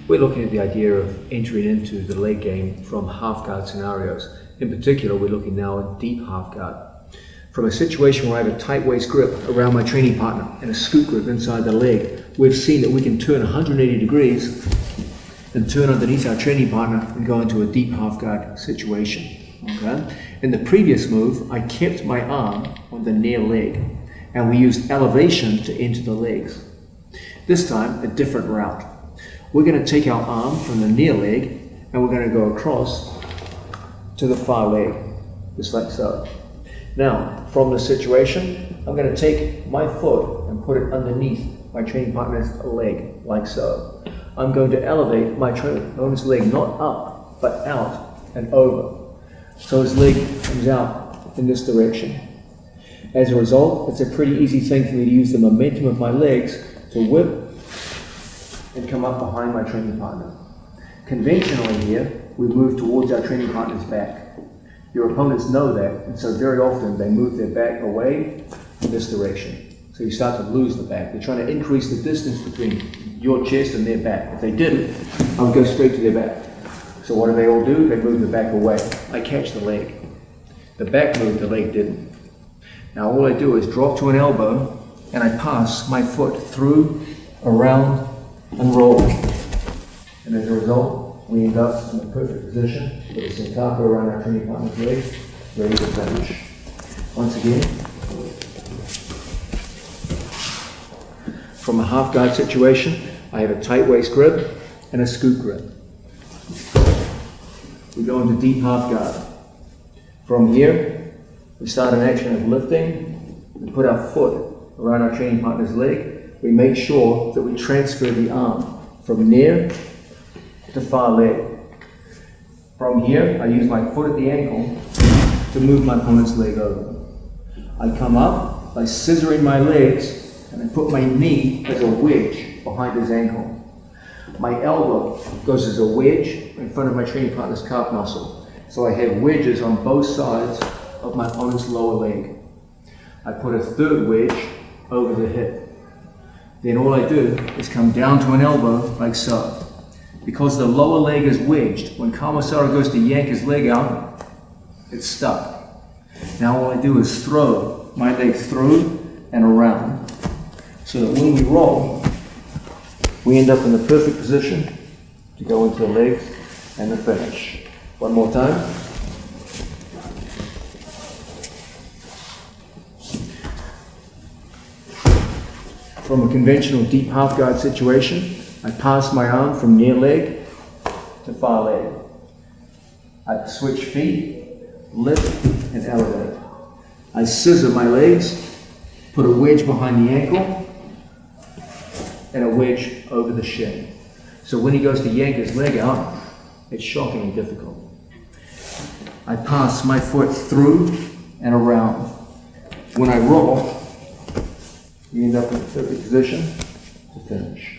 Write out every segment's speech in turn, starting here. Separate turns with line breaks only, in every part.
we're looking at the idea of entering into the leg game from half guard scenarios. In particular, we're looking now at deep half guard. From a situation where I have a tight waist grip around my training partner and a scoop grip inside the leg, we've seen that we can turn 180 degrees and turn underneath our training partner and go into a deep half guard situation. Okay? In the previous move, I kept my arm on the near leg and we used elevation to enter the legs. This time, a different route. We're going to take our arm from the near leg and we're going to go across to the far leg, just like so. Now, from the situation, I'm going to take my foot and put it underneath my training partner's leg, like so. I'm going to elevate my opponent's leg not up, but out and over. So his leg comes out in this direction. As a result, it's a pretty easy thing for me to use the momentum of my legs to whip and come up behind my training partner. Conventionally here, we move towards our training partner's back. Your opponents know that, and so very often they move their back away in this direction. So you start to lose the back. They're trying to increase the distance between your chest and their back. If they didn't, I would go straight to their back. So what do they all do? They move the back away. I catch the leg. The back moved, the leg didn't. Now all I do is drop to an elbow, and I pass my foot through, around, and roll. And as a result, we end up in the perfect position with a sentaka around our training partner's leg, ready to finish. Once again, from a half guard situation, I have a tight waist grip and a scoop grip. We go into deep half guard. From here, we start an action of lifting. We put our foot around our training partner's leg. We make sure that we transfer the arm from near to far leg. From here, I use my foot at the ankle to move my opponent's leg over. I come up by scissoring my legs and I put my knee as a wedge behind his ankle. My elbow goes as a wedge in front of my training partner's calf muscle. So I have wedges on both sides of my opponent's lower leg. I put a third wedge over the hip. Then all I do is come down to an elbow like so. Because the lower leg is wedged, when Kamasara goes to yank his leg out, it's stuck. Now all I do is throw my leg through and around, so that when we roll, we end up in the perfect position to go into the legs and the finish. One more time. From a conventional deep half guard situation, I pass my arm from near leg to far leg. I switch feet, lift and elevate. I scissor my legs, put a wedge behind the ankle and a wedge over the shin. So when he goes to yank his leg out, it's shockingly difficult. I pass my foot through and around. When I roll, you end up in a perfect position to finish.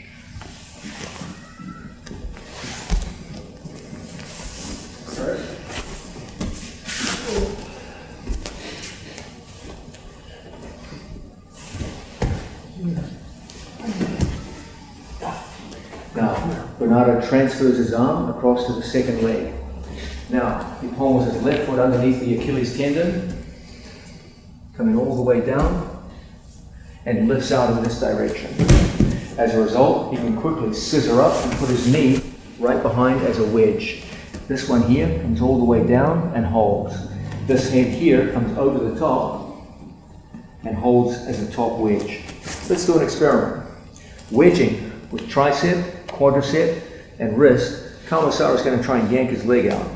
Now, Bernardo transfers his arm across to the second leg. Now, he pulls his left foot underneath the Achilles tendon, coming all the way down, and lifts out in this direction. As a result, he can quickly scissor up and put his knee right behind as a wedge. This one here comes all the way down and holds. This head here comes over the top and holds as a top wedge. Let's do an experiment. Wedging with tricep, quadricep, and wrist, Kamasara is going to try and yank his leg out.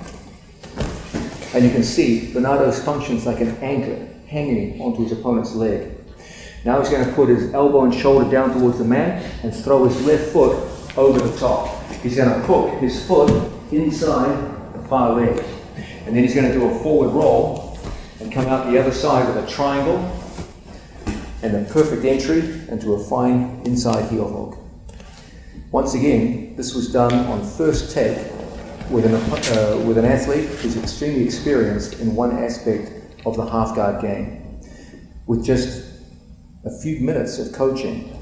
And you can see Bernardo's functions like an anchor hanging onto his opponent's leg. Now he's going to put his elbow and shoulder down towards the mat and throw his left foot over the top. He's going to hook his foot inside the far leg. And then he's going to do a forward roll and come out the other side with a triangle and a perfect entry into a fine inside heel hook. Once again, this was done on first take with an athlete who's extremely experienced in one aspect of the half guard game. With just a few minutes of coaching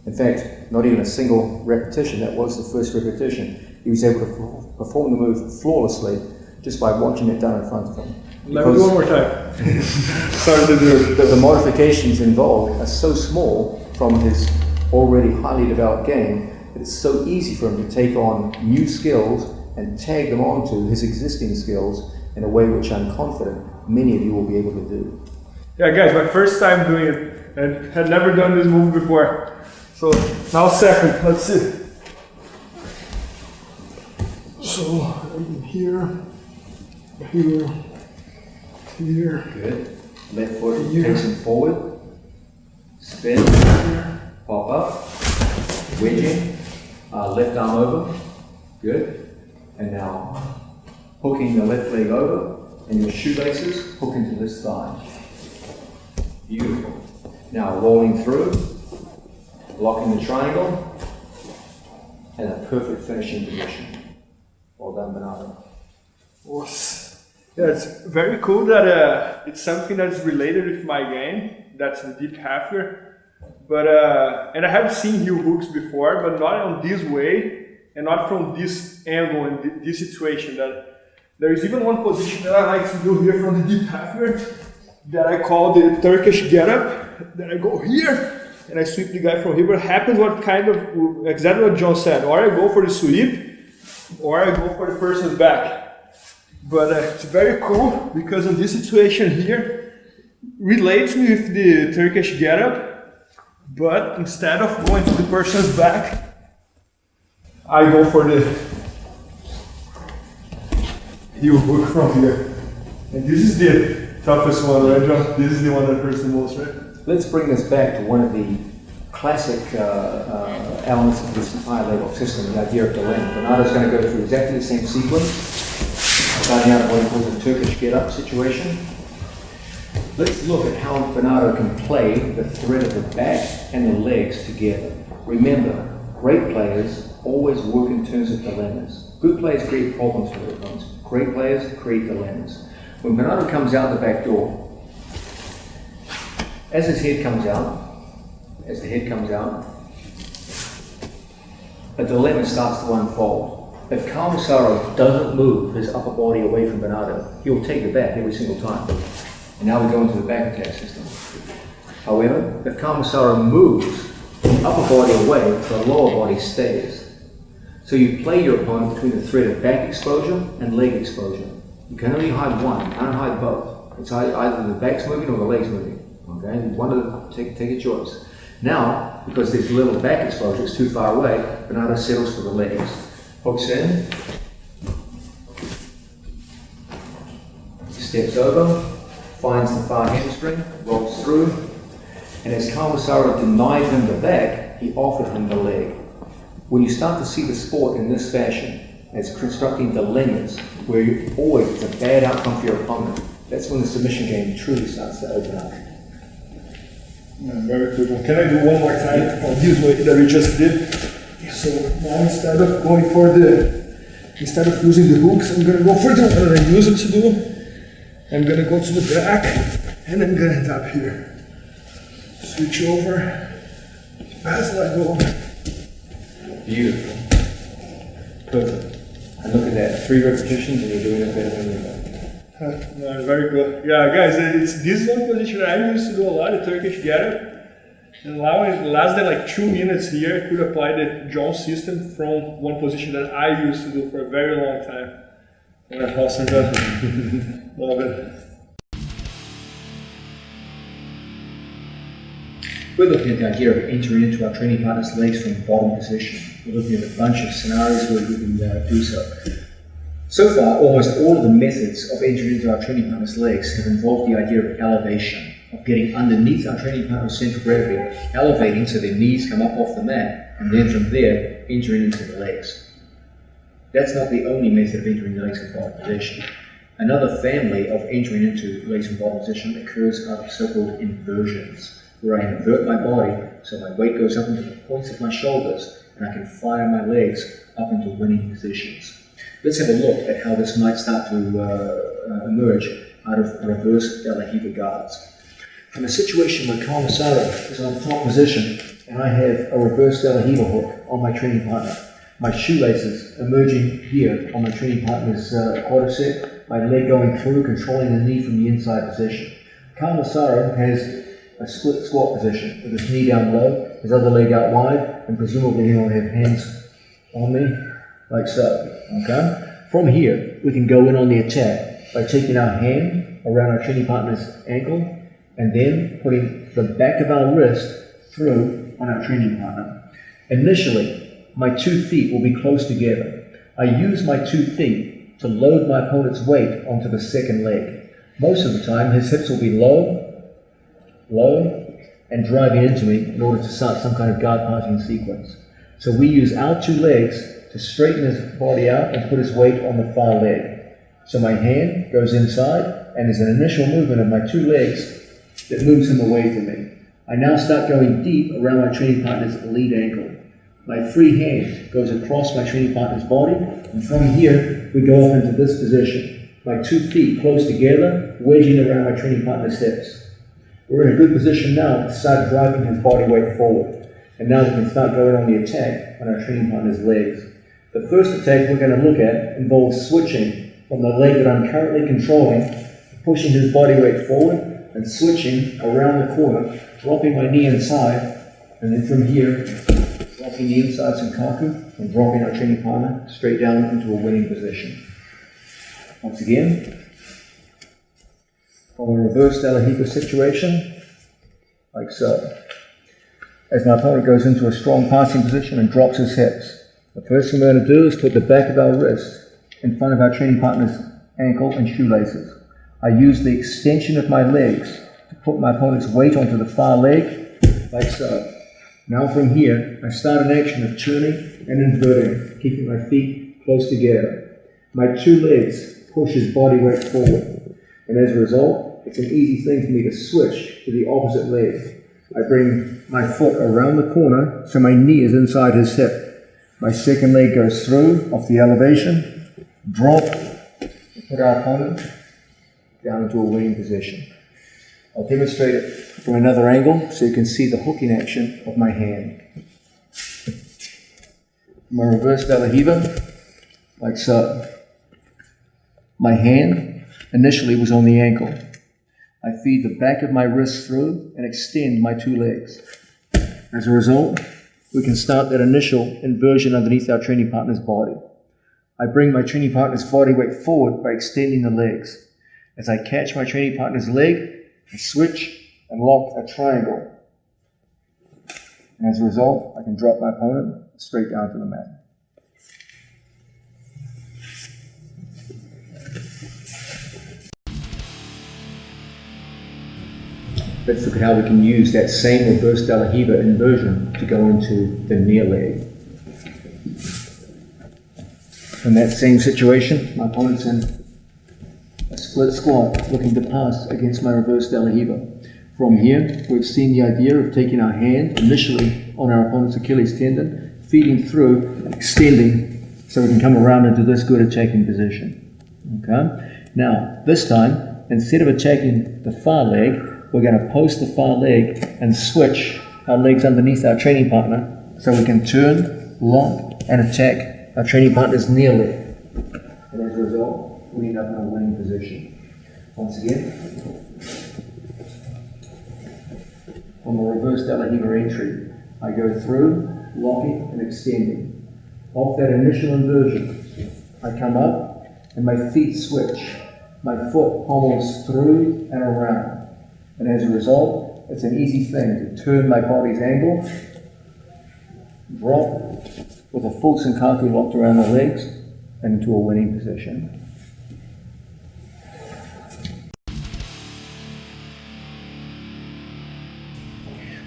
In fact, not even a single repetition, that was the first repetition. He was able to perform the move flawlessly just by watching it done in front of him.
Let me do one more time. Sorry to do it.
The modifications involved are so small from his already highly developed game that it's so easy for him to take on new skills and tag them onto his existing skills in a way which I'm confident many of you will be able to do.
Yeah, guys, my first time doing it, and had never done this move before. So now second, let's see. So I'm here, here, here.
Good. Left foot
Here.
takes him forward. Spin.
Here.
Pop up. Wedging. Left arm over. Good. And now hooking the left leg over and your shoelaces hook into this thigh. Beautiful. Now rolling through, locking the triangle, and a perfect finishing position. Well done, Bernardo.
Yeah, it's very cool that it's something that's related with my game. That's the deep half here. But and I have seen heel hooks before, but not on this way and not from this angle and this situation. That there is even one position that I like to do here from the deep half here that I call the Turkish getup. That I go here and I sweep the guy from here. But it happens what kind of exactly what John said. Or I go for the sweep, or I go for the person's back. But it's very cool because in this situation here relates me with the Turkish getup, but instead of going to the person's back, I go for the heel hook from here. And this is the toughest one, right, John? This is the one that hurts the most, right?
Let's bring this back to one of the classic elements of this high level system, the idea of dilemma. Bernardo's going to go through exactly the same sequence, starting out what he calls a Turkish get-up situation. Let's look at how Bernardo can play the thread of the back and the legs together. Remember, great players always work in terms of dilemmas. Good players create problems for their opponents. Great players create dilemmas. When Bernardo comes out the back door, as his head comes out, as the head comes out, a dilemma starts to unfold. If Calmasaro doesn't move his upper body away from Bernardo, he will take the back every single time. And now we go into the back attack system. However, if Calmasaro moves the upper body away, the lower body stays. So you play your opponent between the thread of back exposure and leg exposure. You can only hide one, you can't hide both. It's either the back's moving or the leg's moving. Okay, one of them, take a choice. Now, because there's little back exposure, it's too far away, Bernardo settles for the legs. Hooks in, steps over, finds the far hamstring, rolls through, and as Calmasaro denied him the back, he offered him the leg. When you start to see the sport in this fashion, as constructing dilemmas, where you always, it's a bad outcome for your opponent, that's when the submission game truly starts to open up.
Yeah, very good. Can I do one more time on this way that we just did? So now instead of using the hooks, I'm gonna go for the one that I use it to do. I'm gonna go to the back and I'm gonna tap here. Switch over, pass, let go.
Beautiful. Perfect. And look at that, 3 repetitions and you're doing it better than anybody.
No, very good. Yeah, guys, it's this one position I used to do a lot, the Turkish getup. And now it lasted like 2 minutes here. I could apply the John system from one position that I used to do for a very long time. Yeah, awesome, man. Love it.
We're looking at the idea of entering into our training partner's legs from bottom position. We're looking at a bunch of scenarios where we can do so. So far, almost all of the methods of entering into our training partner's legs have involved the idea of elevation, of getting underneath our training partner's central gravity, elevating so their knees come up off the mat, and then from there, entering into the legs. That's not the only method of entering the legs from bottom position. Another family of entering into legs from bottom position occurs out of so-called inversions, where I invert my body so my weight goes up into the points of my shoulders, and I can fire my legs up into winning positions. Let's have a look at how this might start to emerge out of reverse De La Riva guards. From a situation where Calmasaro is on top position and I have a reverse De La Riva hook on my training partner. My shoelaces emerging here on my training partner's quadricep, my leg going through, controlling the knee from the inside position. Kyle Massaro has a split squat position with his knee down low, his other leg out wide, and presumably he will have hands on me, like so, okay? From here, we can go in on the attack by taking our hand around our training partner's ankle and then putting the back of our wrist through on our training partner. Initially, my 2 feet will be close together. I use my 2 feet to load my opponent's weight onto the second leg. Most of the time, his hips will be low, and driving into me in order to start some kind of guard parting sequence. So we use our 2 legs to straighten his body out and put his weight on the far leg. So my hand goes inside, and there's an initial movement of my 2 legs that moves him away from me. I now start going deep around my training partner's lead ankle. My free hand goes across my training partner's body, and from here, we go up into this position. My 2 feet close together, wedging around my training partner's hips. We're in a good position now to start driving his body weight forward. And now we can start going on the attack on our training partner's legs. The first attack we're going to look at involves switching from the leg that I'm currently controlling, pushing his body weight forward, and switching around the corner, dropping my knee inside, and then from here, dropping the inside Senkaku, and dropping our training partner straight down into a winning position. Once again, from a reverse De La Riva situation, like so. As my opponent goes into a strong passing position and drops his hips, the first thing we're going to do is put the back of our wrist in front of our training partner's ankle and shoelaces. I use the extension of my legs to put my opponent's weight onto the far leg, like so. Now from here, I start an action of turning and inverting, keeping my feet close together. My 2 legs push his body weight forward, and as a result, it's an easy thing for me to switch to the opposite leg. I bring my foot around the corner so my knee is inside his hip. My second leg goes through off the elevation, drop, and put our opponent down into a winning position. I'll demonstrate it from another angle so you can see the hooking action of my hand. My reverse De La Riva, like so. My hand initially was on the ankle. I feed the back of my wrist through and extend my 2 legs. As a result, we can start that initial inversion underneath our training partner's body. I bring my training partner's body weight forward by extending the legs. As I catch my training partner's leg, I switch and lock a triangle. And as a result, I can drop my opponent straight down to the mat. Let's look at how we can use that same reverse De La Riva inversion to go into the near leg. In that same situation, my opponent's in a split squat looking to pass against my reverse De La Riva. From here, we've seen the idea of taking our hand initially on our opponent's Achilles tendon, feeding through and extending so we can come around into this good attacking position. Okay? Now, this time, instead of attacking the far leg, we're going to post the far leg and switch our legs underneath our training partner so we can turn, lock, and attack our training partner's near leg. And as a result, we end up in a winning position. Once again, on the reverse De La Riva entry, I go through, locking and extending. Off that initial inversion, I come up and my feet switch. My foot pommels through and around. And as a result, it's an easy thing to turn my body's angle, drop with a full Senkaku locked around the legs, and into a winning position.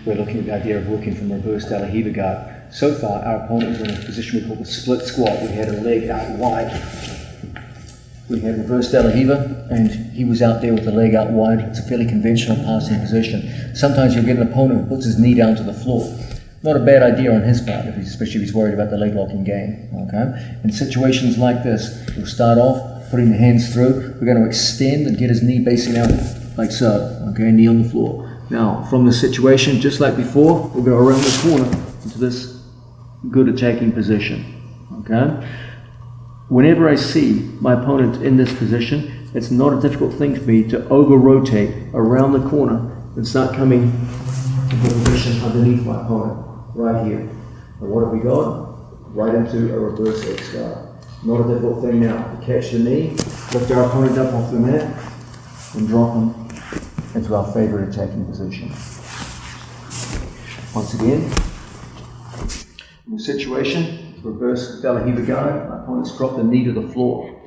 We're looking at the idea of working from reverse De La Riva guard. So far, our opponent was in a position we call the split squat. We had a leg out wide. We had reverse De La Riva, and he was out there with the leg out wide. It's a fairly conventional passing position. Sometimes you'll get an opponent who puts his knee down to the floor. Not a bad idea on his part, especially if he's worried about the leg locking game. Okay? In situations like this, we'll start off putting the hands through. We're going to extend and get his knee basing out like so. Okay, knee on the floor. Now, from the situation, just like before, we'll go around the corner into this good attacking position. Okay? Whenever I see my opponent in this position, it's not a difficult thing for me to over-rotate around the corner and start coming to the position underneath my opponent, right here. And what have we got? Right into a reverse X guard. Not a difficult thing now. To catch the knee, lift our opponent up off the mat, and drop him into our favorite attacking position. Once again, in the situation, reverse Balahiva guard, my opponent's dropped the knee to the floor.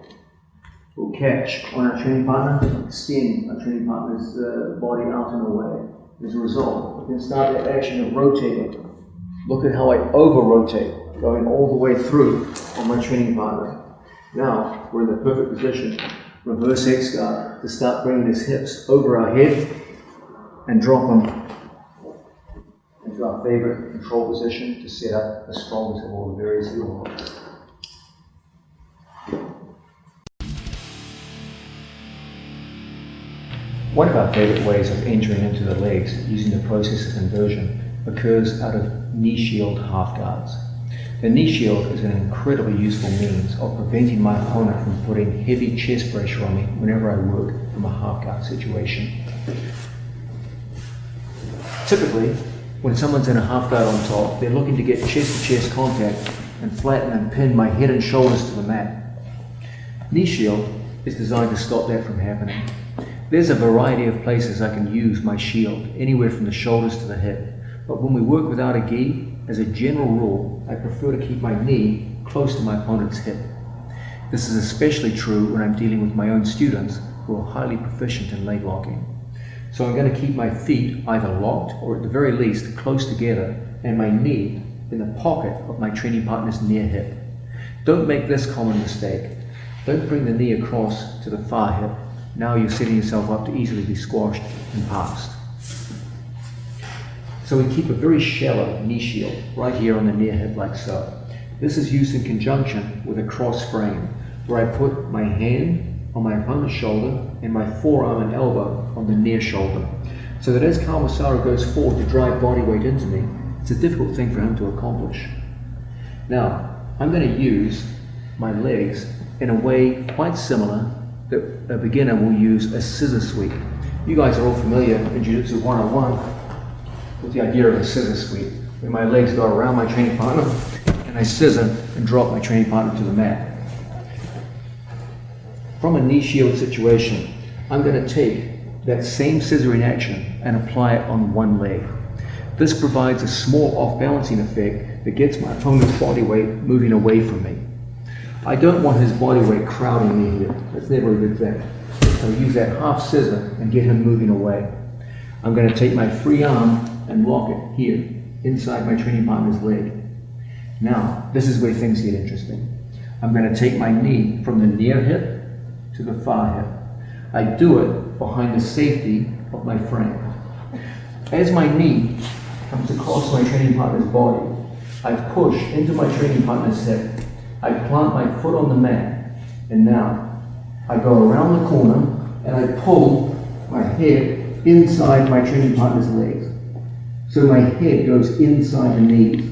We'll catch on our training partner, extend our training partner's body out and away. As a result, we can start that action of rotating. Look at how I over-rotate, going all the way through on my training partner. Now, we're in the perfect position, reverse X guard, to start bringing his hips over our head and drop him into our favorite control position to set up the strongest of all the various movements. One of our favorite ways of entering into the legs using the process of conversion occurs out of knee shield half guards. The knee shield is an incredibly useful means of preventing my opponent from putting heavy chest pressure on me whenever I work from a half guard situation. Typically, when someone's in a half guard on top, they're looking to get chest-to-chest contact and flatten and pin my head and shoulders to the mat. Knee shield is designed to stop that from happening. There's a variety of places I can use my shield, anywhere from the shoulders to the hip. But when we work without a gi, as a general rule, I prefer to keep my knee close to my opponent's hip. This is especially true when I'm dealing with my own students who are highly proficient in leg locking. So I'm going to keep my feet either locked or at the very least close together and my knee in the pocket of my training partner's near hip. Don't make this common mistake. Don't bring the knee across to the far hip. Now you're setting yourself up to easily be squashed and passed. So we keep a very shallow knee shield right here on the near hip like so. This is used in conjunction with a cross frame where I put my hand on my opponent's shoulder and my forearm and elbow on the near shoulder. So that as Kalmasaro goes forward to drive body weight into me, it's a difficult thing for him to accomplish. Now, I'm going to use my legs in a way quite similar that a beginner will use a scissor sweep. You guys are all familiar in Jiu-Jitsu 101 with the idea of a scissor sweep, where my legs go around my training partner and I scissor and drop my training partner to the mat. From a knee shield situation, I'm going to take that same scissoring action and apply it on one leg. This provides a small off-balancing effect that gets my opponent's body weight moving away from me. I don't want his body weight crowding me here. That's never a good thing. So use that half scissor and get him moving away. I'm going to take my free arm and lock it here, inside my training partner's leg. Now, this is where things get interesting. I'm going to take my knee from the near hip to the far hip. I do it behind the safety of my frame. As my knee comes across my training partner's body, I push into my training partner's hip. I plant my foot on the mat, and now I go around the corner and I pull my head inside my training partner's legs. So my head goes inside the knees.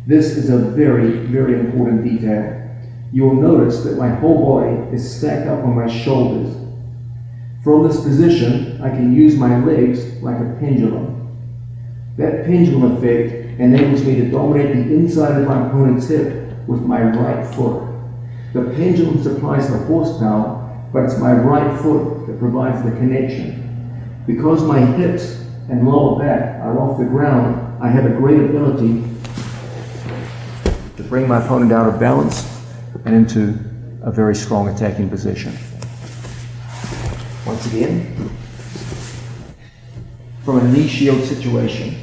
This is a very, very important detail. You'll notice that my whole body is stacked up on my shoulders. From this position, I can use my legs like a pendulum. That pendulum effect enables me to dominate the inside of my opponent's hip with my right foot. The pendulum supplies the horsepower, but it's my right foot that provides the connection. Because my hips and lower back are off the ground, I have a great ability to bring my opponent out of balance and into a very strong attacking position. Once again, from a knee shield situation,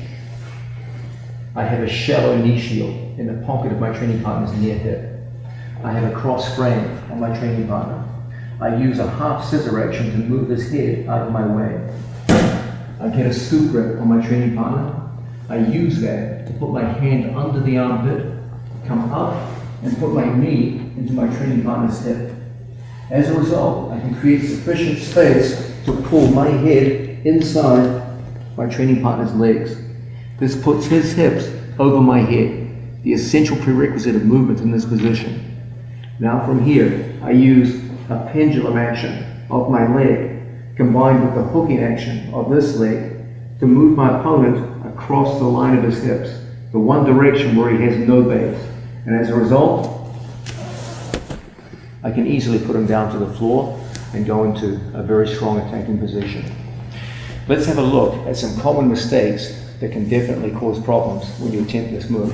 I have a shallow knee shield in the pocket of my training partner's near hip. I have a cross frame on my training partner. I use a half scissor action to move his head out of my way. I get a scoop grip on my training partner. I use that to put my hand under the armpit, come up, and put my knee into my training partner's hip. As a result, I can create sufficient space to pull my head inside my training partner's legs. This puts his hips over my head, the essential prerequisite of movement in this position. Now from here, I use a pendulum action of my leg combined with the hooking action of this leg to move my opponent across the line of his hips, the one direction where he has no base. And as a result, I can easily put him down to the floor and go into a very strong attacking position. Let's have a look at some common mistakes that can definitely cause problems when you attempt this move.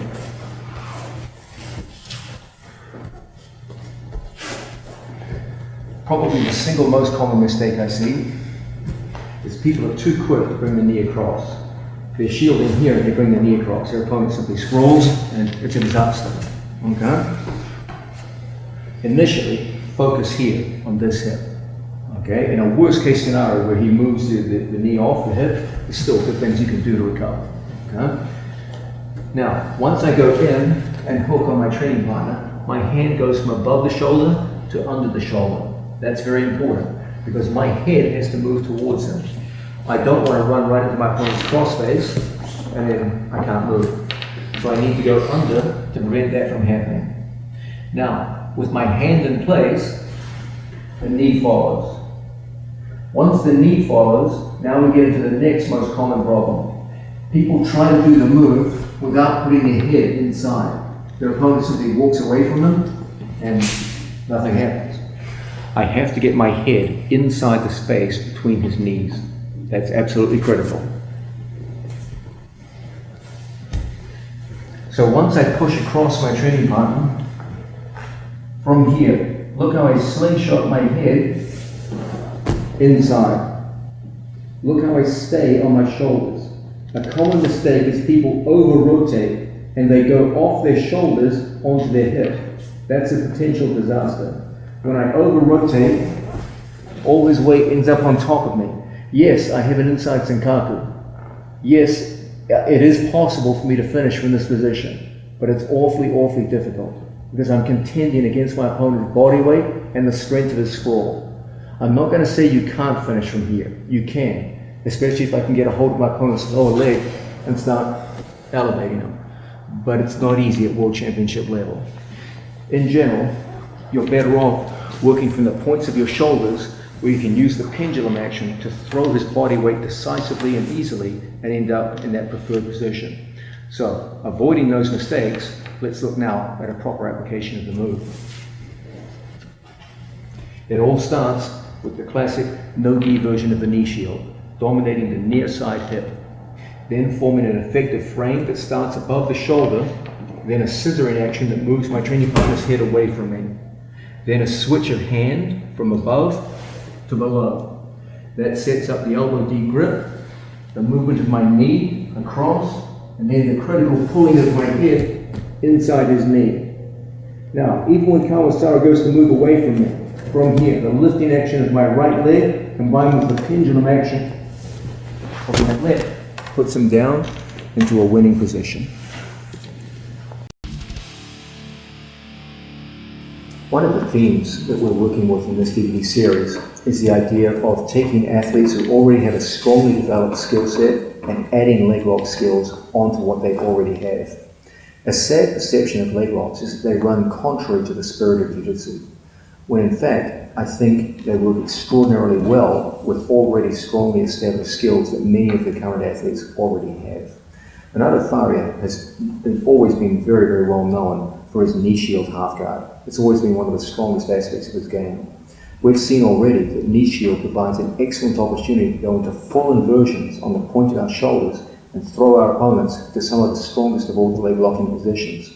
Probably the single most common mistake I see is people are too quick to bring the knee across. They're shielding here and they bring the knee across. Their opponent simply scrolls and it's a disaster. Okay? Initially, focus here on this hip. Okay? In a worst case scenario where he moves the knee off the hip, there's still good things you can do to recover. Okay? Now, once I go in and hook on my training partner, my hand goes from above the shoulder to under the shoulder. That's very important because my head has to move towards him. I don't want to run right into my opponent's crossface and then I can't move. So I need to go under to prevent that from happening. Now, with my hand in place, the knee follows. Once the knee follows, now we get into the next most common problem. People try to do the move without putting their head inside. Their opponent simply walks away from them and nothing happens. I have to get my head inside the space between his knees. That's absolutely critical. So once I push across my training partner, from here, look how I slingshot my head inside. Look how I stay on my shoulders. A common mistake is people over-rotate and they go off their shoulders onto their hip. That's a potential disaster. When I over-rotate, all this weight ends up on top of me. Yes, I have an inside senkaku. Yes, it is possible for me to finish from this position, but it's awfully, awfully difficult because I'm contending against my opponent's body weight and the strength of his scroll. I'm not going to say you can't finish from here. You can, especially if I can get a hold of my opponent's lower leg and start elevating him. But it's not easy at World Championship level. In general, you're better off working from the points of your shoulders where you can use the pendulum action to throw his body weight decisively and easily and end up in that preferred position. So, avoiding those mistakes, let's look now at a proper application of the move. It all starts with the classic no-gi version of the knee shield, dominating the near side hip, then forming an effective frame that starts above the shoulder, then a scissoring action that moves my training partner's head away from me, then a switch of hand from above to below. That sets up the elbow deep grip, the movement of my knee across, and then the critical pulling of my head inside his knee. Now, even when Kawasara goes to move away from me, from here, the lifting action of my right leg combined with the pendulum action of my left puts him down into a winning position. One of the themes that we're working with in this DVD series is the idea of taking athletes who already have a strongly developed skill set and adding leg lock skills onto what they already have. A sad perception of leg locks is that they run contrary to the spirit of jiu-jitsu, when in fact I think they work extraordinarily well with already strongly established skills that many of the current athletes already have. Bernardo Faria has always been very, very well known for his knee shield half guard. It's always been one of the strongest aspects of his game. We've seen already that knee shield provides an excellent opportunity to go into full inversions on the point of our shoulders and throw our opponents to some of the strongest of all the leg locking positions.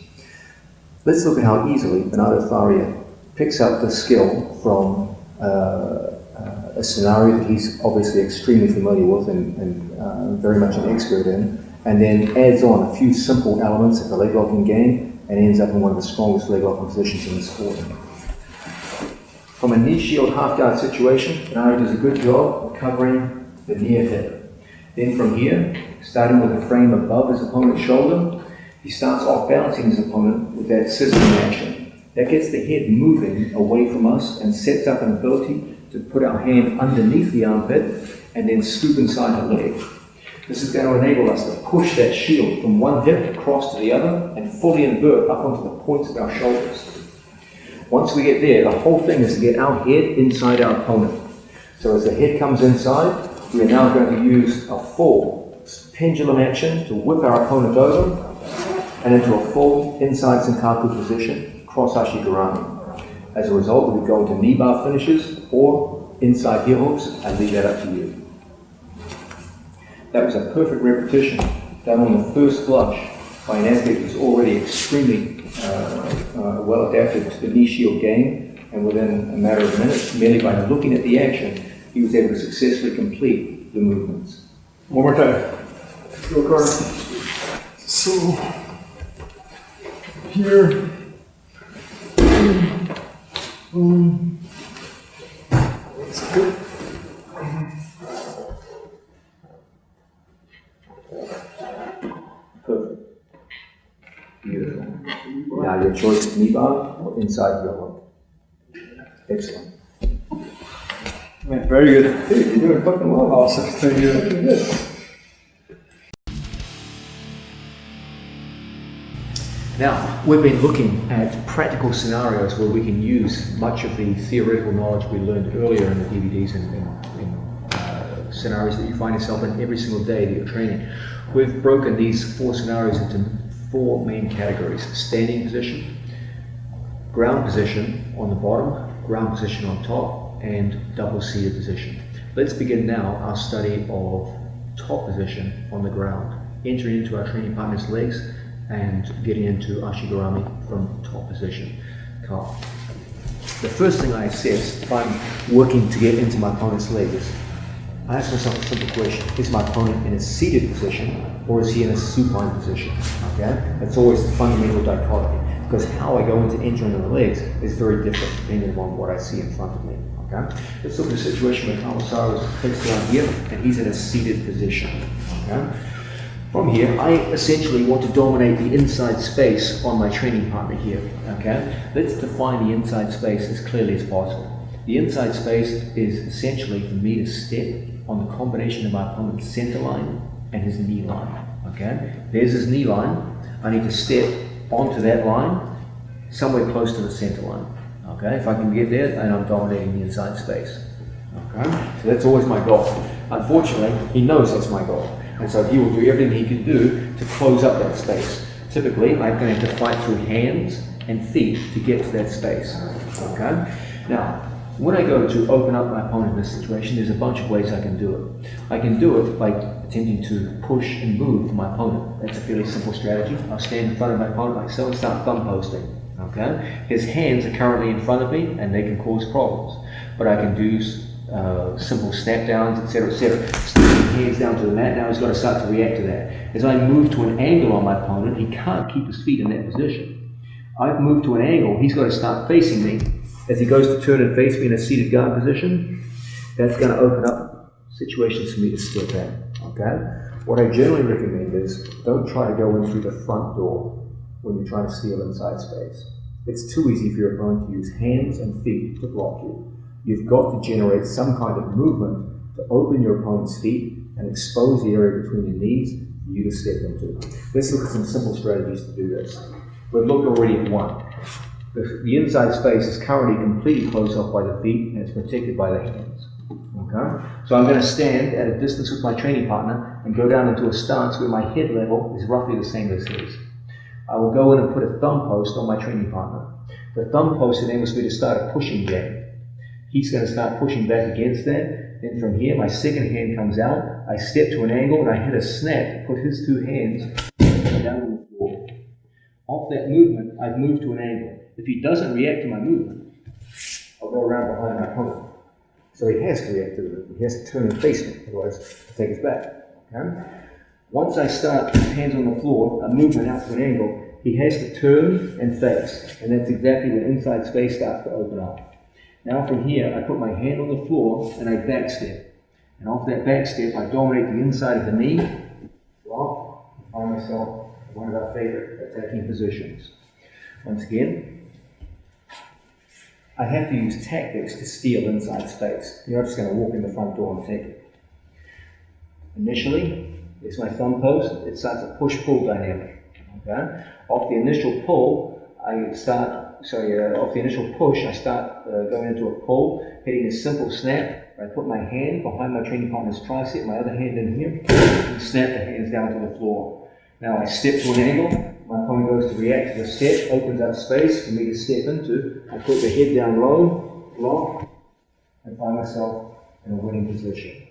Let's look at how easily Bernardo Faria picks up the skill from a scenario that he's obviously extremely familiar with and very much an expert in, and then adds on a few simple elements of the leg locking game and ends up in one of the strongest leg locking positions in the sport. From a knee shield half guard situation, Bernardo does a good job of covering the near hip. Then from here, starting with the frame above his opponent's shoulder, he starts off balancing his opponent with that scissoring action. That gets the head moving away from us and sets up an ability to put our hand underneath the armpit and then scoop inside the leg. This is going to enable us to push that shield from one hip across to the other and fully invert up onto the points of our shoulders. Once we get there, the whole thing is to get our head inside our opponent. So as the head comes inside, we are now going to use a full pendulum action to whip our opponent over and into a full inside Senkaku position, cross Ashigarami. As a result, we go into knee bar finishes or inside heel hooks. I leave that up to you. That was a perfect repetition done on the first blush by an athlete who's already extremely well adapted to the knee shield game, and within a matter of minutes, merely by looking at the action, he was able to successfully complete the movements.
One more time. Go, Carter. So, here. That's good.
Perfect. Beautiful. Now your choice is knee bar or inside heel hook. Excellent.
Man, very good.
Dude, you're doing fucking well.
Awesome. Thank you.
Fucking good. Now, we've been looking at practical scenarios where we can use much of the theoretical knowledge we learned earlier in the DVDs and scenarios that you find yourself in every single day that you're training. We've broken these 4 scenarios into 4 main categories: standing position, ground position on the bottom, ground position on top, and double seated position. Let's begin now our study of top position on the ground, entering into our training partner's legs and getting into Ashigarami from top position. Carl. The first thing I assess if I'm working to get into my opponent's leg is I ask myself a simple question: is my opponent in a seated position or is he in a supine position? Okay, that's always the fundamental dichotomy, because how I go into entering the legs is very different depending on what I see in front of me. Okay, let's look at a situation where Kawasara is placed down here and he's in a seated position. Okay. From here, I essentially want to dominate the inside space on my training partner here. Okay, let's define the inside space as clearly as possible. The inside space is essentially for me to step on the combination of my opponent's center line and his knee line. Okay, there's his knee line. I need to step onto that line somewhere close to the center line. Okay, if I can get there, then I'm dominating the inside space. Okay, so that's always my goal. Unfortunately, he knows that's my goal. And so he will do everything he can do to close up that space. Typically, I'm going to have to fight through hands and feet to get to that space. Okay? Now, when I go to open up my opponent in this situation, there's a bunch of ways I can do it. I can do it by attempting to push and move my opponent. That's a fairly simple strategy. I'll stand in front of my opponent like so and start thumb posting. Okay? His hands are currently in front of me and they can cause problems. But I can do simple snap downs, etc., etc. Hands down to the mat. Now he's got to start to react to that. As I move to an angle on my opponent, he can't keep his feet in that position. I've moved to an angle, he's got to start facing me. As he goes to turn and face me in a seated guard position, that's going to open up situations for me to step in. Okay? What I generally recommend is don't try to go in through the front door when you're trying to steal inside space. It's too easy for your opponent to use hands and feet to block you. You've got to generate some kind of movement to open your opponent's feet and expose the area between your knees for you to step into. Let's look at some simple strategies to do this. We've looked already at one. The inside space is currently completely closed off by the feet and it's protected by the hands. Okay? So I'm going to stand at a distance with my training partner and go down into a stance where my head level is roughly the same as his. I will go in and put a thumb post on my training partner. The thumb post enables me to start a pushing game. He's going to start pushing back against that. Then from here, my second hand comes out. I step to an angle and I hit a snap, put his 2 hands down on the floor. Off that movement, I've moved to an angle. If he doesn't react to my movement, I'll go around behind my opponent. So he has to react to it. He has to turn and face me, otherwise I'll take his back. Okay? Once I start hands on the floor, a movement out to an angle, he has to turn and face. And that's exactly when inside space starts to open up. Now from here, I put my hand on the floor and I back step. And off that back step, I dominate the inside of the knee. Well, I find myself in one of our favorite attacking positions. Once again, I have to use tactics to steal inside space. You're not just going to walk in the front door and take it. Initially, There's my thumb post. It starts a push-pull dynamic. Okay? Off the initial pull, off the initial push, I start going into a pull, hitting a simple snap. I put my hand behind my training partner's tricep, my other hand in here, and snap the hands down to the floor. Now I step to an angle, my opponent goes to react to the step, opens up space for me to step into. I put the head down low, block, and find myself in a winning position.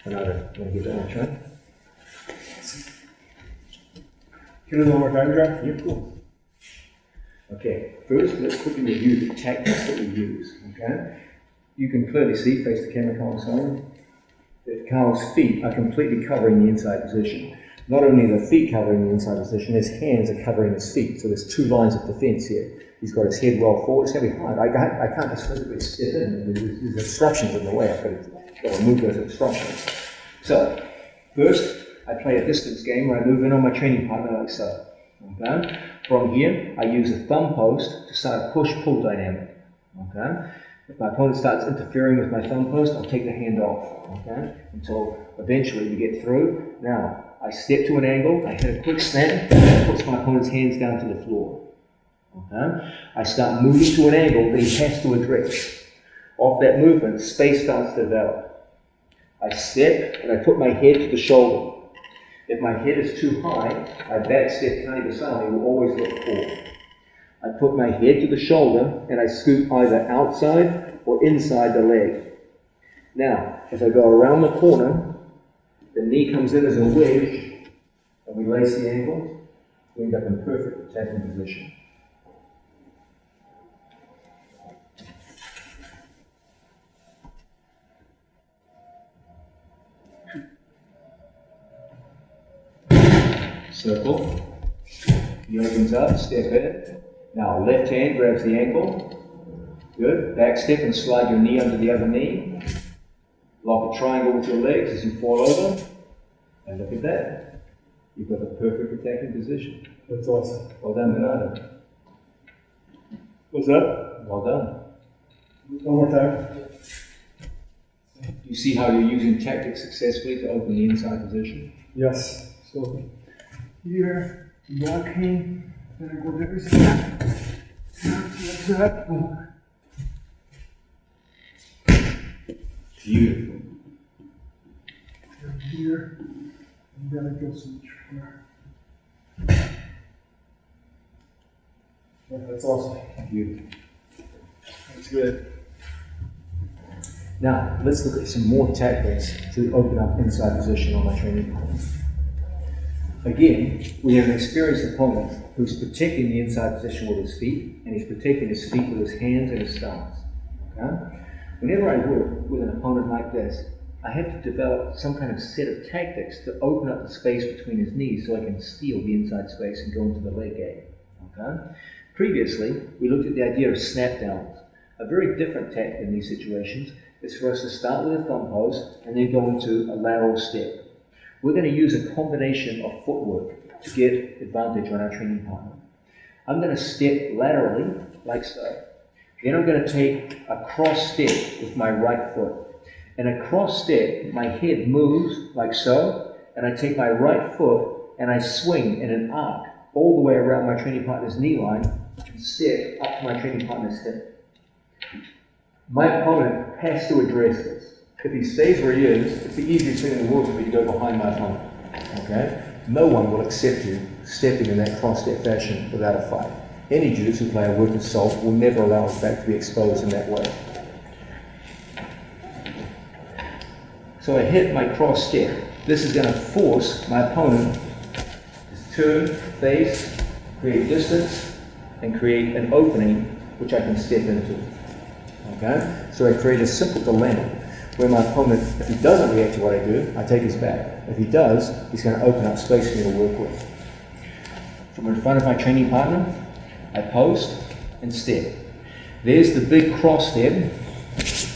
Another, want to get that on track?
Can you do one more time, John?
Yeah, cool. Okay, first let's quickly review the tactics that we use. Okay, you can clearly see, face the camera, Carl's home, that Carl's feet are completely covering the inside position. Not only are the feet covering the inside position, his hands are covering his feet. So there's two lines of defense here. He's got his head well forward. It's going to be hard. I can't just physically step in. There's obstructions in the way. I've got to remove those obstructions. So, first, I play a distance game where I move in on my training partner like so. Okay? From here, I use a thumb post to start a push-pull dynamic. Okay? If my opponent starts interfering with my thumb post, I'll take the hand off. Okay? Until eventually we get through. Now, I step to an angle, I hit a quick snap, that puts my opponent's hands down to the floor. Okay? I start moving to an angle that he has to address. Off that movement, space starts to develop. I step and I put my head to the shoulder. If my head is too high, I back step tiny beside me, will always look forward. I put my head to the shoulder and I scoop either outside or inside the leg. Now, as I go around the corner, the knee comes in as a wedge and we lace the ankles, we end up in perfect attacking position. Circle. He opens up, step in. Now left hand grabs the ankle. Good. Back step and slide your knee under the other knee. Lock a triangle with your legs as you fall over. And look at that. You've got the perfect attacking position.
That's awesome.
Well done, Bernardo.
What's that?
Well done.
One more time.
You see how you're using tactics successfully to open the inside position?
Yes. So here, blocking, then I go there, like that. Boom.
Beautiful.
And here, and then I go switch here. Yeah, that's awesome.
Beautiful.
That's good.
Now, let's look at some more tactics to open up inside position on my training partner. Again, we have an experienced opponent who's protecting the inside position with his feet, and he's protecting his feet with his hands and his thumbs. Okay? Whenever I work with an opponent like this, I have to develop some kind of set of tactics to open up the space between his knees so I can steal the inside space and go into the leg game. Okay? Previously, we looked at the idea of snap downs. A very different tactic in these situations is for us to start with a thumb post and then go into a lateral step. We're going to use a combination of footwork to get advantage on our training partner. I'm going to step laterally, like so. Then I'm going to take a cross step with my right foot. In a cross step, my head moves like so, and I take my right foot and I swing in an arc all the way around my training partner's knee line and step up to my training partner's hip. My opponent has to address this. If he stays where he is, it's the easiest thing in the world for me to go behind my opponent. Okay? No one will accept you stepping in that cross-step fashion without a fight. Any jiu-jitsu player worth his salt will never allow his back to be exposed in that way. So I hit my cross step. This is going to force my opponent to turn, face, create distance, and create an opening which I can step into. Okay? So I create a simple dilemma where my opponent, if he doesn't react to what I do, I take his back. If he does, he's going to open up space for me to work with. From in front of my training partner, I post and step. There's the big cross step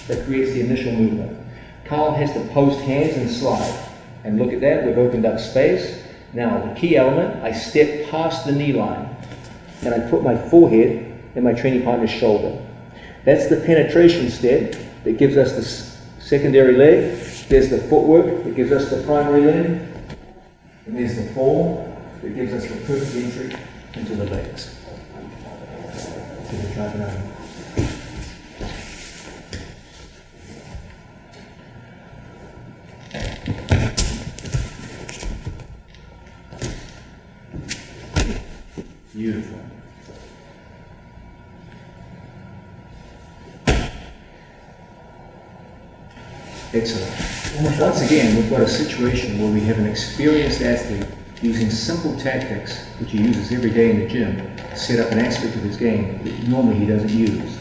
that creates the initial movement. Carl has to post hands and slide. And look at that, we've opened up space. Now, the key element, I step past the knee line and I put my forehead in my training partner's shoulder. That's the penetration step that gives us the Secondary leg, there's the footwork that gives us the primary leg, and there's the fall that gives us the perfect entry into the legs. So we'll try it out. Beautiful. Excellent. Once again, we've got a situation where we have an experienced athlete using simple tactics, which he uses every day in the gym, to set up an aspect of his game that normally he doesn't use.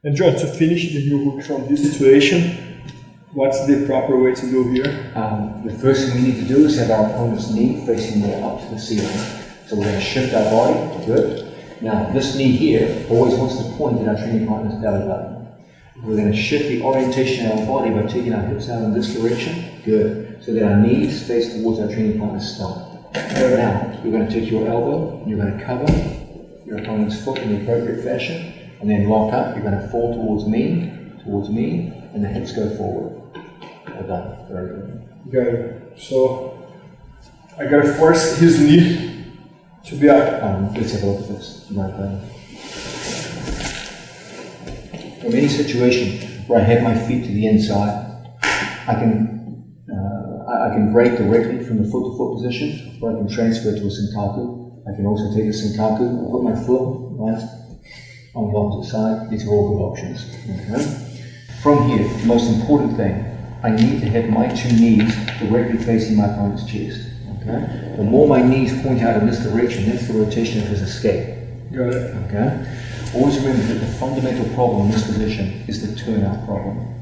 And John, to finish the heel hook from this situation, what's the proper way to go here?
The first thing we need to do is have our opponent's knee facing more up to the ceiling. So we're going to shift our body, good. Now this knee here always wants to point at our training partner's belly button. We're going to shift the orientation of our body by taking our hips out in this direction, good. So that our knees face towards our training partner's stomach. Now you're going to take your elbow and you're going to cover your opponent's foot in the appropriate fashion, and then lock up. You're going to fall towards me, and the hips go forward. Well done. Very good.
Got it. So I gotta force his knee to be up.
Let's have a look at this. Do you mind playing? From any situation where I have my feet to the inside, I can break directly from the foot-to-foot position, or I can transfer to a Senkaku. I can also take a Senkaku and put my foot right on the opposite side. These are all good options. Okay. From here, the most important thing, I need to have my two knees directly facing my opponent's chest. Okay? The more my knees point out in this direction, that's the rotation of his escape.
Got it.
Okay? Always remember that the fundamental problem in this position is the turnout problem.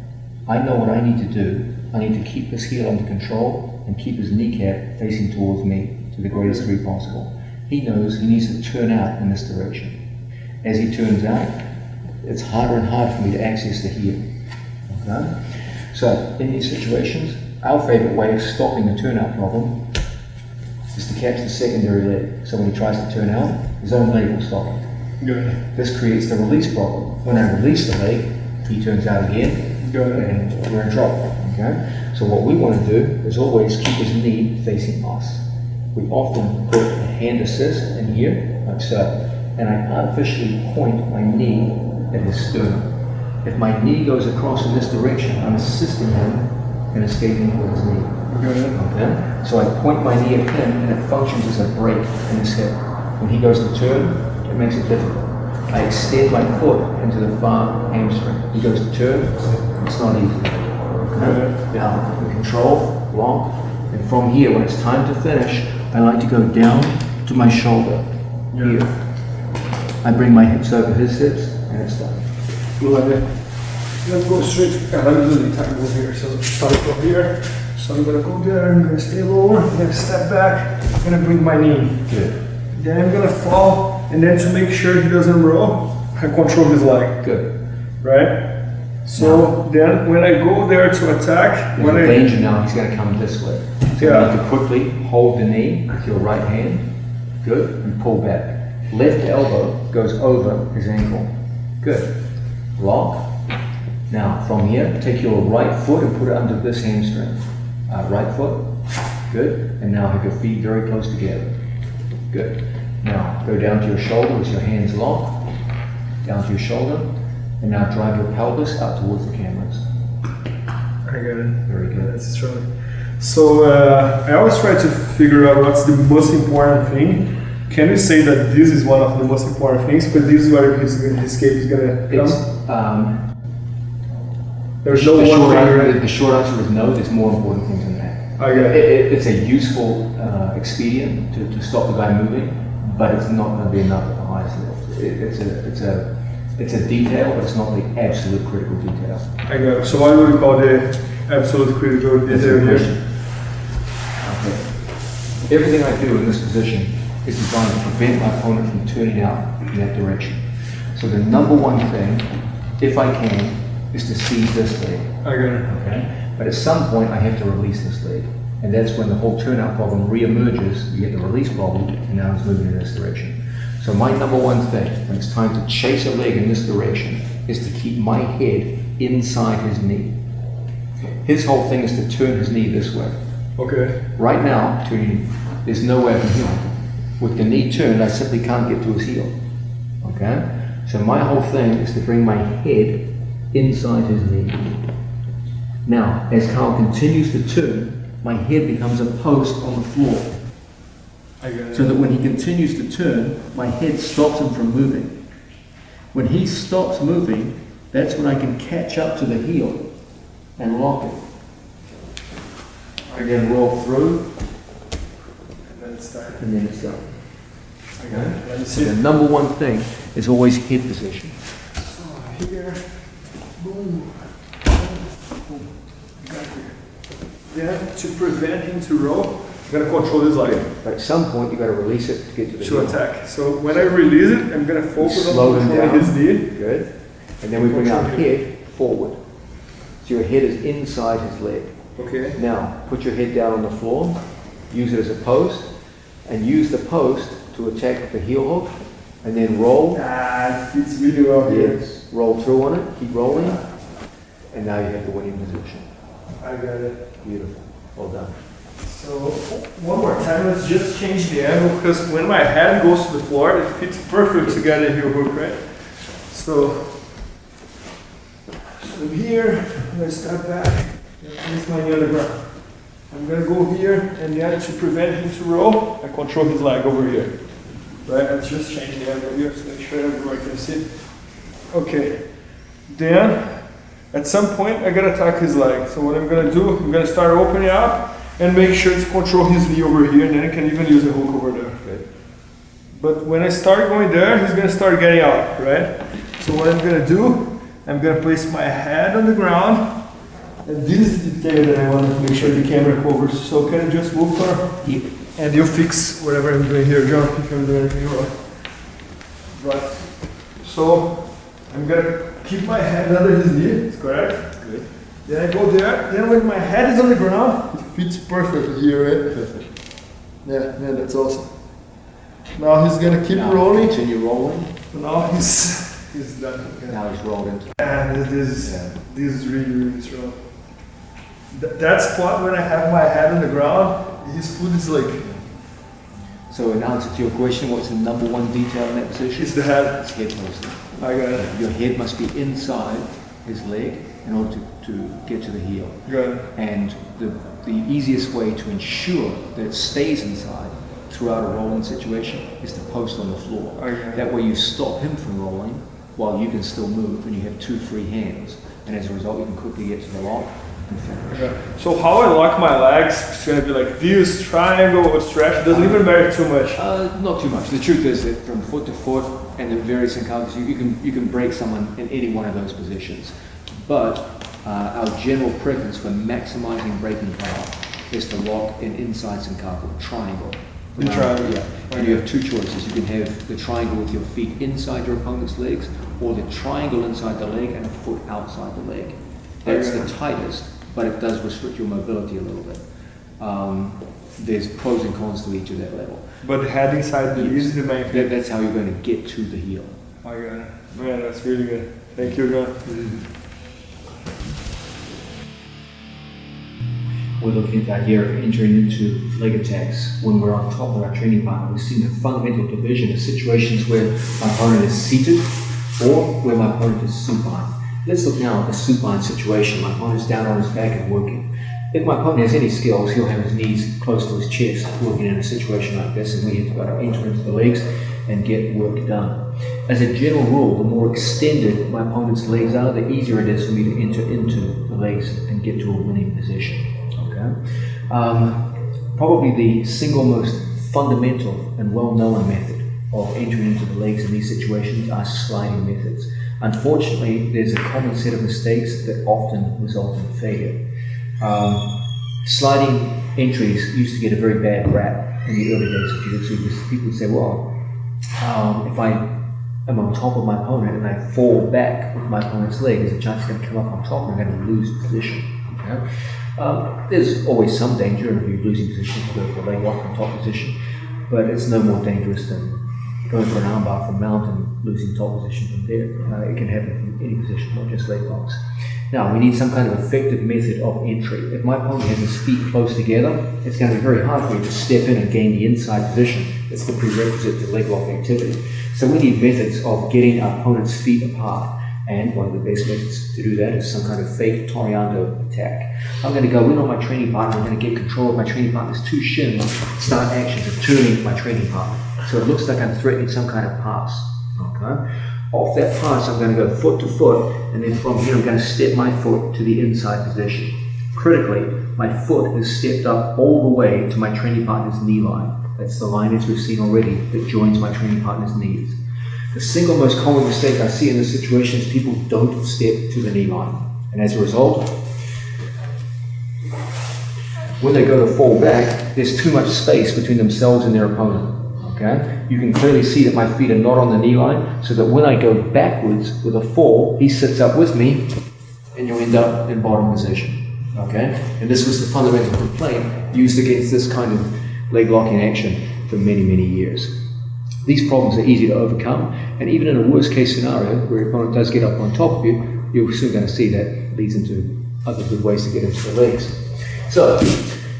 I know what I need to do. I need to keep his heel under control and keep his kneecap facing towards me to the greatest degree possible. He knows he needs to turn out in this direction. As he turns out, it's harder and harder for me to access the heel. Okay? So, in these situations, our favorite way of stopping the turnout problem is to catch the secondary leg. So when he tries to turn out, his own leg will stop him.
Good.
This creates the release problem. When I release the leg, he turns out again,
Good.
and we're in trouble. Okay? So what we want to do is always keep his knee facing us. We often put a hand assist in here, like so, and I artificially point my knee at his sternum. If my knee goes across in this direction, I'm assisting him in escaping with his knee. Okay? So I point my knee at him, and it functions as a brake in his hip. When he goes to turn, it makes it difficult. I extend my foot into the far hamstring. He goes to turn, it's not easy. Okay? Now, we control, lock, and from here, when it's time to finish, I like to go down to my shoulder, here. I bring my hips over his hips, and it's done.
Let's go straight. Let me do the time move here. So start from here. So I'm gonna go there. I'm gonna stay lower. I'm gonna step back. I'm gonna bring my knee.
Good.
Then I'm gonna fall, and then to make sure he doesn't roll, I control his leg.
Good.
Right. So then when I go there to attack,
There's a danger now. He's going to come this way. So you need to quickly hold the knee with your right hand. Good. And pull back. Left elbow goes over his ankle. Good. Lock. Now from here, take your right foot and put it under this hamstring. Right foot. Good. And now have your feet very close together. Good. Now go down to your shoulder with your hands locked. Down to your shoulder. And now drive your pelvis up towards the cameras.
I got it.
Very good.
That's true. So I always try to figure out what's the most important thing. Can we say that this is one of the most important things? But this is where his escape is gonna come. There's no one thing, right?
The short answer is no. There's more important things than that.
Okay.
It's a useful expedient to stop the guy moving, but it's not going to be enough at the highest level. It's a detail, but it's not the absolute critical detail.
I got it. So what would you call the absolute critical detail here?
Okay. Everything I do in this position is designed to prevent my opponent from turning out in that direction. So the number one thing, if I can, is to seize this leg.
I got it.
Okay. But at some point, I have to release this leg. And that's when the whole turnout problem re-emerges. You get the release problem, and now it's moving in this direction. So my number one thing, when it's time to chase a leg in this direction, is to keep my head inside his knee. His whole thing is to turn his knee this way.
Okay.
Right now, there's no way I can heel him. With the knee turned, I simply can't get to his heel. Okay? So my whole thing is to bring my head inside his knee. Now, as Carl continues to turn, my head becomes a post on the floor. So that when he continues to turn, my head stops him from moving. When he stops moving, that's when I can catch up to the heel and lock it. And then roll through,
And then it's done.
and then it's done.
Okay. Let me
So
see.
the number one thing is always head position.
So here, boom, boom, got here. Then to prevent him to roll, I'm gonna control his leg
But at some point, you got to release it to get to the
to
heel.
attack. So when I release it, I'm gonna focus
Slow
on
him
controlling
down.
his knee.
Good. And then we bring our
Control
head forward. So your head is inside his leg.
Okay.
Now, put your head down on the floor, use it as a post, and use the post to attack with the heel hook, and then roll.
Ah, it fits really well here.
Yes. Roll through on it, keep rolling, and now you have the winning position.
I got it.
Beautiful. Well done.
So one more time, let's just change the angle because when my head goes to the floor, it fits perfect to get a heel hook, right? So here, I'm gonna step back and place my knee on the ground. I'm gonna go here, and then to prevent him to roll, I control his leg over here. Right? Let's just change the angle here to make sure everyone can see. Okay. Then, at some point, I gotta attack his leg. So what I'm gonna do, I'm gonna start opening up and make sure to control his knee over here, and then I can even use a hook over there.
Good.
But when I start going there, he's gonna start getting out, right? So what I'm gonna do, I'm gonna place my head on the ground, and this is the detail that I want to make sure the camera covers. So can I just move for,
Yep.
and you fix whatever I'm doing here, John, if I'm doing anything wrong. Right. So I'm gonna keep my head under his knee, is correct?
Good.
Then I go there, then when my head is on the ground, it fits perfectly here, right?
Perfect.
Yeah, that's awesome. Now he's gonna keep
Now
rolling.
continue rolling.
Now he's done. Okay.
Now he's rolled into.
And this
Yeah.
is really, really strong. That spot when I have my head on the ground, his foot is like,
So in answer to your question, what's the number one detail in that position?
it's the head.
It's head posting.
I got it.
Your head must be inside his leg in order to get to the heel.
Got it.
And the easiest way to ensure that it stays inside throughout a rolling situation is to post on the floor.
Okay.
That way you stop him from rolling while you can still move, and you have 2 free hands. And as a result, you can quickly get to the lock and finish.
Okay. So how I lock my legs, it's gonna be like this, triangle or stretch, doesn't even matter too much.
Not too much. The truth is that from foot to foot and the various encounters, you can break someone in any one of those positions. But our general preference for maximizing breaking power is to lock an inside Senkaku, triangle.
In triangle.
Yeah. And you have 2 choices. You can have the triangle with your feet inside your opponent's legs, or the triangle inside the leg and a foot outside the leg. That's
Okay.
the tightest, but it does restrict your mobility a little bit. There's pros and cons to each of that level.
But the head inside the knee is the main thing.
That's how you're going to get to the heel.
I got it. Man, that's really good. Thank you, John.
We're looking at the idea of entering into leg attacks when we're on top of our training partner. We've seen the fundamental division of situations where my opponent is seated or where my opponent is supine. Let's look now at the supine situation. My opponent's down on his back and working. If my opponent has any skills, he'll have his knees close to his chest working in a situation like this, and we have to go to enter into the legs and get work done. As a general rule, the more extended my opponent's legs are, the easier it is for me to enter into the legs and get to a winning position. Probably the single most fundamental and well-known method of entering into the legs in these situations are sliding methods. Unfortunately, there's a common set of mistakes that often result in failure. Sliding entries used to get a very bad rap in the early days of Jiu-Jitsu because people would say, well, if I am on top of my opponent and I fall back with my opponent's leg, there's a chance it's going to come up on top and I'm going to lose position. Okay? There's always some danger of you losing position to go for a leg lock from top position, but it's no more dangerous than going for an armbar from mount and losing top position from there. It can happen from any position, not just leg locks. Now, we need some kind of effective method of entry. If my opponent has his feet close together, it's going to be very hard for you to step in and gain the inside position. It's the prerequisite to leg lock activity. So we need methods of getting our opponent's feet apart. And one of the best methods to do that is some kind of fake Toriando attack. I'm going to go in on my training partner. I'm going to get control of my training partner's two shins, start actions of turning my training partner. So it looks like I'm threatening some kind of pass. Okay? Off that pass, I'm going to go foot to foot, and then from here I'm going to step my foot to the inside position. Critically, my foot is stepped up all the way to my training partner's knee line. That's the line, as we've seen already, that joins my training partner's knees. The single most common mistake I see in this situation is people don't step to the knee line. And as a result, when they go to fall back, there's too much space between themselves and their opponent. Okay? You can clearly see that my feet are not on the knee line, so that when I go backwards with a fall, he sits up with me, and you end up in bottom position. Okay? And this was the fundamental complaint used against this kind of leg locking action for many, many years. These problems are easy to overcome, and even in a worst case scenario where your opponent does get up on top of you, you're soon going to see that leads into other good ways to get into the legs. So,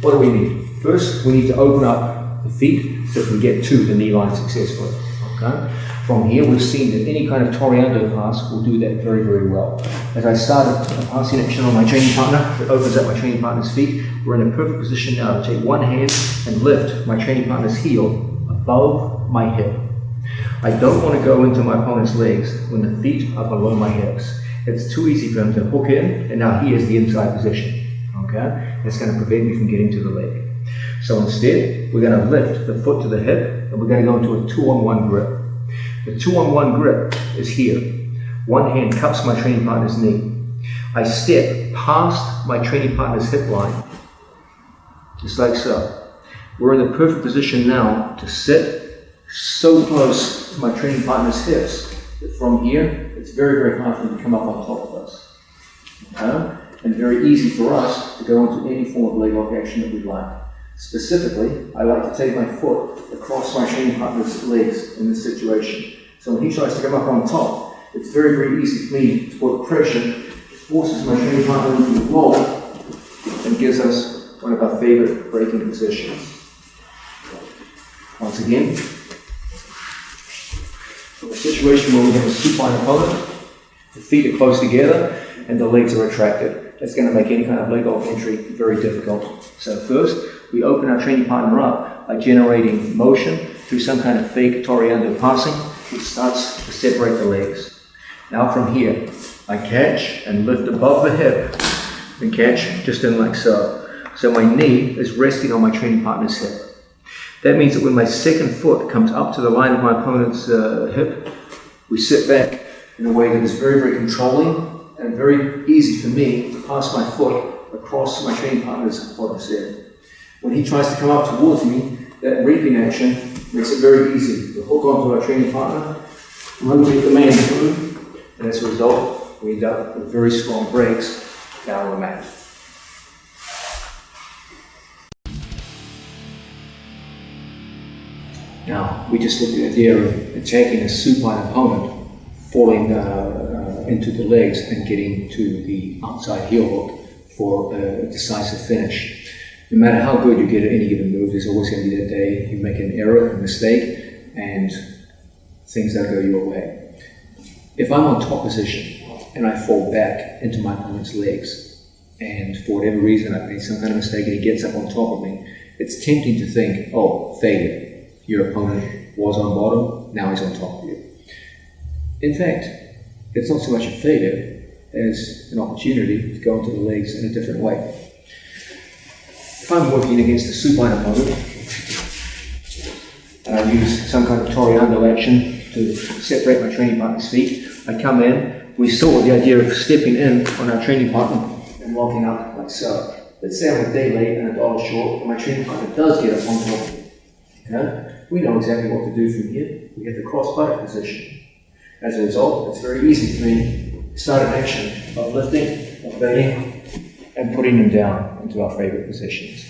what do we need? First, we need to open up the feet so we can get to the knee line successfully. Okay? From here, we've seen that any kind of Toriando pass will do that very, very well. As I start a passing action on my training partner, that opens up my training partner's feet, we're in a perfect position now to take one hand and lift my training partner's heel above my hip. I don't want to go into my opponent's legs when the feet are below my hips. It's too easy for him to hook in, and now he is the inside position. Okay? It's going to prevent me from getting to the leg. So instead, we're going to lift the foot to the hip, and we're going to go into a 2-on-1 grip. The 2-on-1 grip is here. One hand cups my training partner's knee. I step past my training partner's hip line, just like so. We're in the perfect position now to sit so close to my training partner's hips that from here, it's very, very hard for him to come up on top of us. Okay? And very easy for us to go into any form of leg lock action that we'd like. Specifically, I like to take my foot across my training partner's legs in this situation. So when he tries to come up on top, it's very, very easy for me to put pressure, forces my training partner into the wall, and gives us one of our favorite breaking positions. Once again, from a situation where we have a supine opponent, the feet are close together and the legs are retracted. That's going to make any kind of leg lock entry very difficult. So first, we open our training partner up by generating motion through some kind of fake Toriando passing, which starts to separate the legs. Now from here, I catch and lift above the hip and catch just in like so. So my knee is resting on my training partner's hip. That means that when my second foot comes up to the line of my opponent's hip, we sit back in a way that is very, very controlling and very easy for me to pass my foot across my training partner's bottom step. When he tries to come up towards me, that reaping action makes it very easy to hook onto our training partner, rotate the man through, and as a result, we end up with very strong breaks down on the mat. Now, we just looked at the idea of attacking a supine opponent, falling into the legs and getting to the outside heel hook for a decisive finish. No matter how good you get at any given move, there's always going to be that day you make an error, a mistake, and things don't go your way. If I'm on top position and I fall back into my opponent's legs, and for whatever reason I've made some kind of mistake and he gets up on top of me, it's tempting to think, oh, failure. Your opponent was on bottom, now he's on top of you. In fact, it's not so much a failure as an opportunity to go into the legs in a different way. If I'm working against a supine opponent, and I use some kind of Toriando action to separate my training partner's feet, I come in, we saw the idea of stepping in on our training partner and locking up like so. Let's say I'm a day late and $1 short, and my training partner does get up on top of me. Okay? We know exactly what to do from here. We have the cross buttock position. As a result, it's very easy for me to start an action of lifting, of bending, and putting them down into our favorite positions.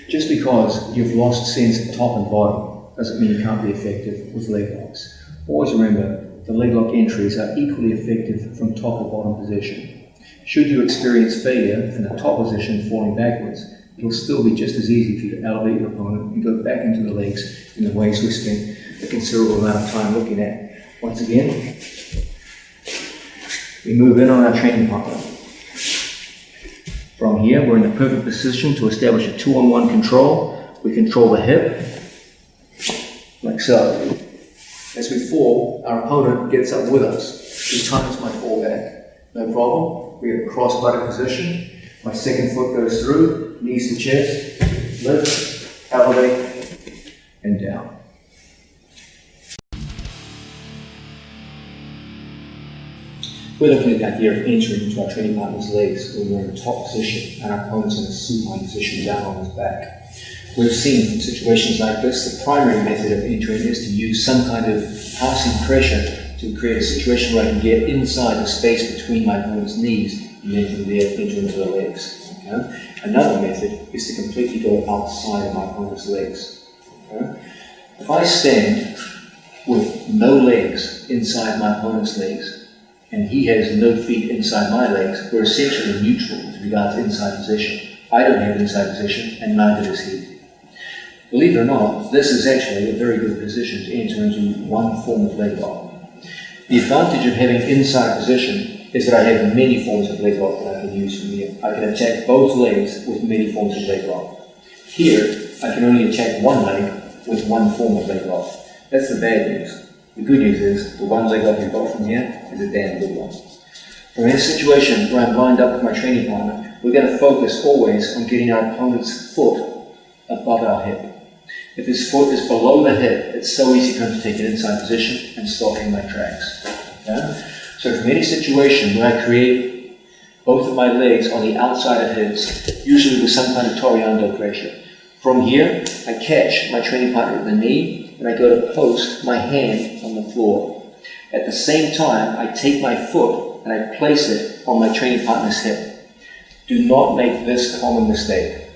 Just because you've lost sense of top and bottom doesn't mean you can't be effective with leg locks. Always remember, the leg lock entries are equally effective from top or bottom position. Should you experience failure in the top position falling backwards, it will still be just as easy for you to elevate your opponent and go back into the legs in the ways we spent a considerable amount of time looking at. Once again, we move in on our training partner. From here, we're in the perfect position to establish a 2-on-1 control. We control the hip, like so. As we fall, our opponent gets up with us. He times my fall back. No problem. We have a cross-butted position. My second foot goes through, knees to chest, lift, elevate, and down. We're looking at the idea of entering into our training partner's legs when we're in the top position and our opponent's in a supine position down on his back. We've seen from situations like this, the primary method of entering is to use some kind of passing pressure to create a situation where I can get inside the space between my opponent's knees and then from there enter into the legs. Okay? Another method is to completely go outside of my opponent's legs. Okay? If I stand with no legs inside my opponent's legs, and he has no feet inside my legs, we're essentially neutral with regards to inside position. I don't have inside position, and neither does he. Believe it or not, this is actually a very good position to enter into one form of leg lock. The advantage of having inside position is that I have many forms of leg lock that I can use from here. I can attack both legs with many forms of leg lock. Here, I can only attack one leg with one form of leg lock. That's the bad news. The good news is, the one leg lock we've got from here is a damn good one. From a situation where I'm lined up with my training partner, we're going to focus always on getting our opponent's foot above our hip. If his foot is below the hip, it's so easy for him to take an inside position and stop in my tracks. Okay? So from any situation where I create both of my legs on the outside of his, usually with some kind of Toriando pressure, from here, I catch my training partner at the knee, and I go to post my hand on the floor. At the same time, I take my foot and I place it on my training partner's hip. Do not make this common mistake.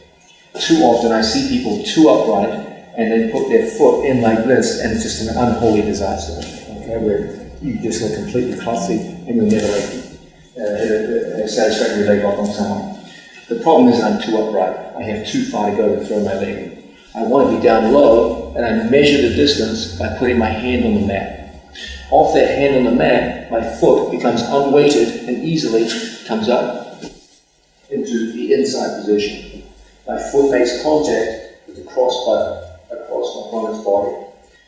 Too often I see people too upright and they put their foot in like this, and it's just an unholy disaster. Okay, where you just look completely clumsy and you'll never hit a satisfactory leg lock on someone. The problem is I'm too upright. I have too far to go to throw my leg in. I want to be down low, and I measure the distance by putting my hand on the mat. Off that hand on the mat, my foot becomes unweighted and easily comes up into the inside position. My foot makes contact with the cross button across my opponent's body,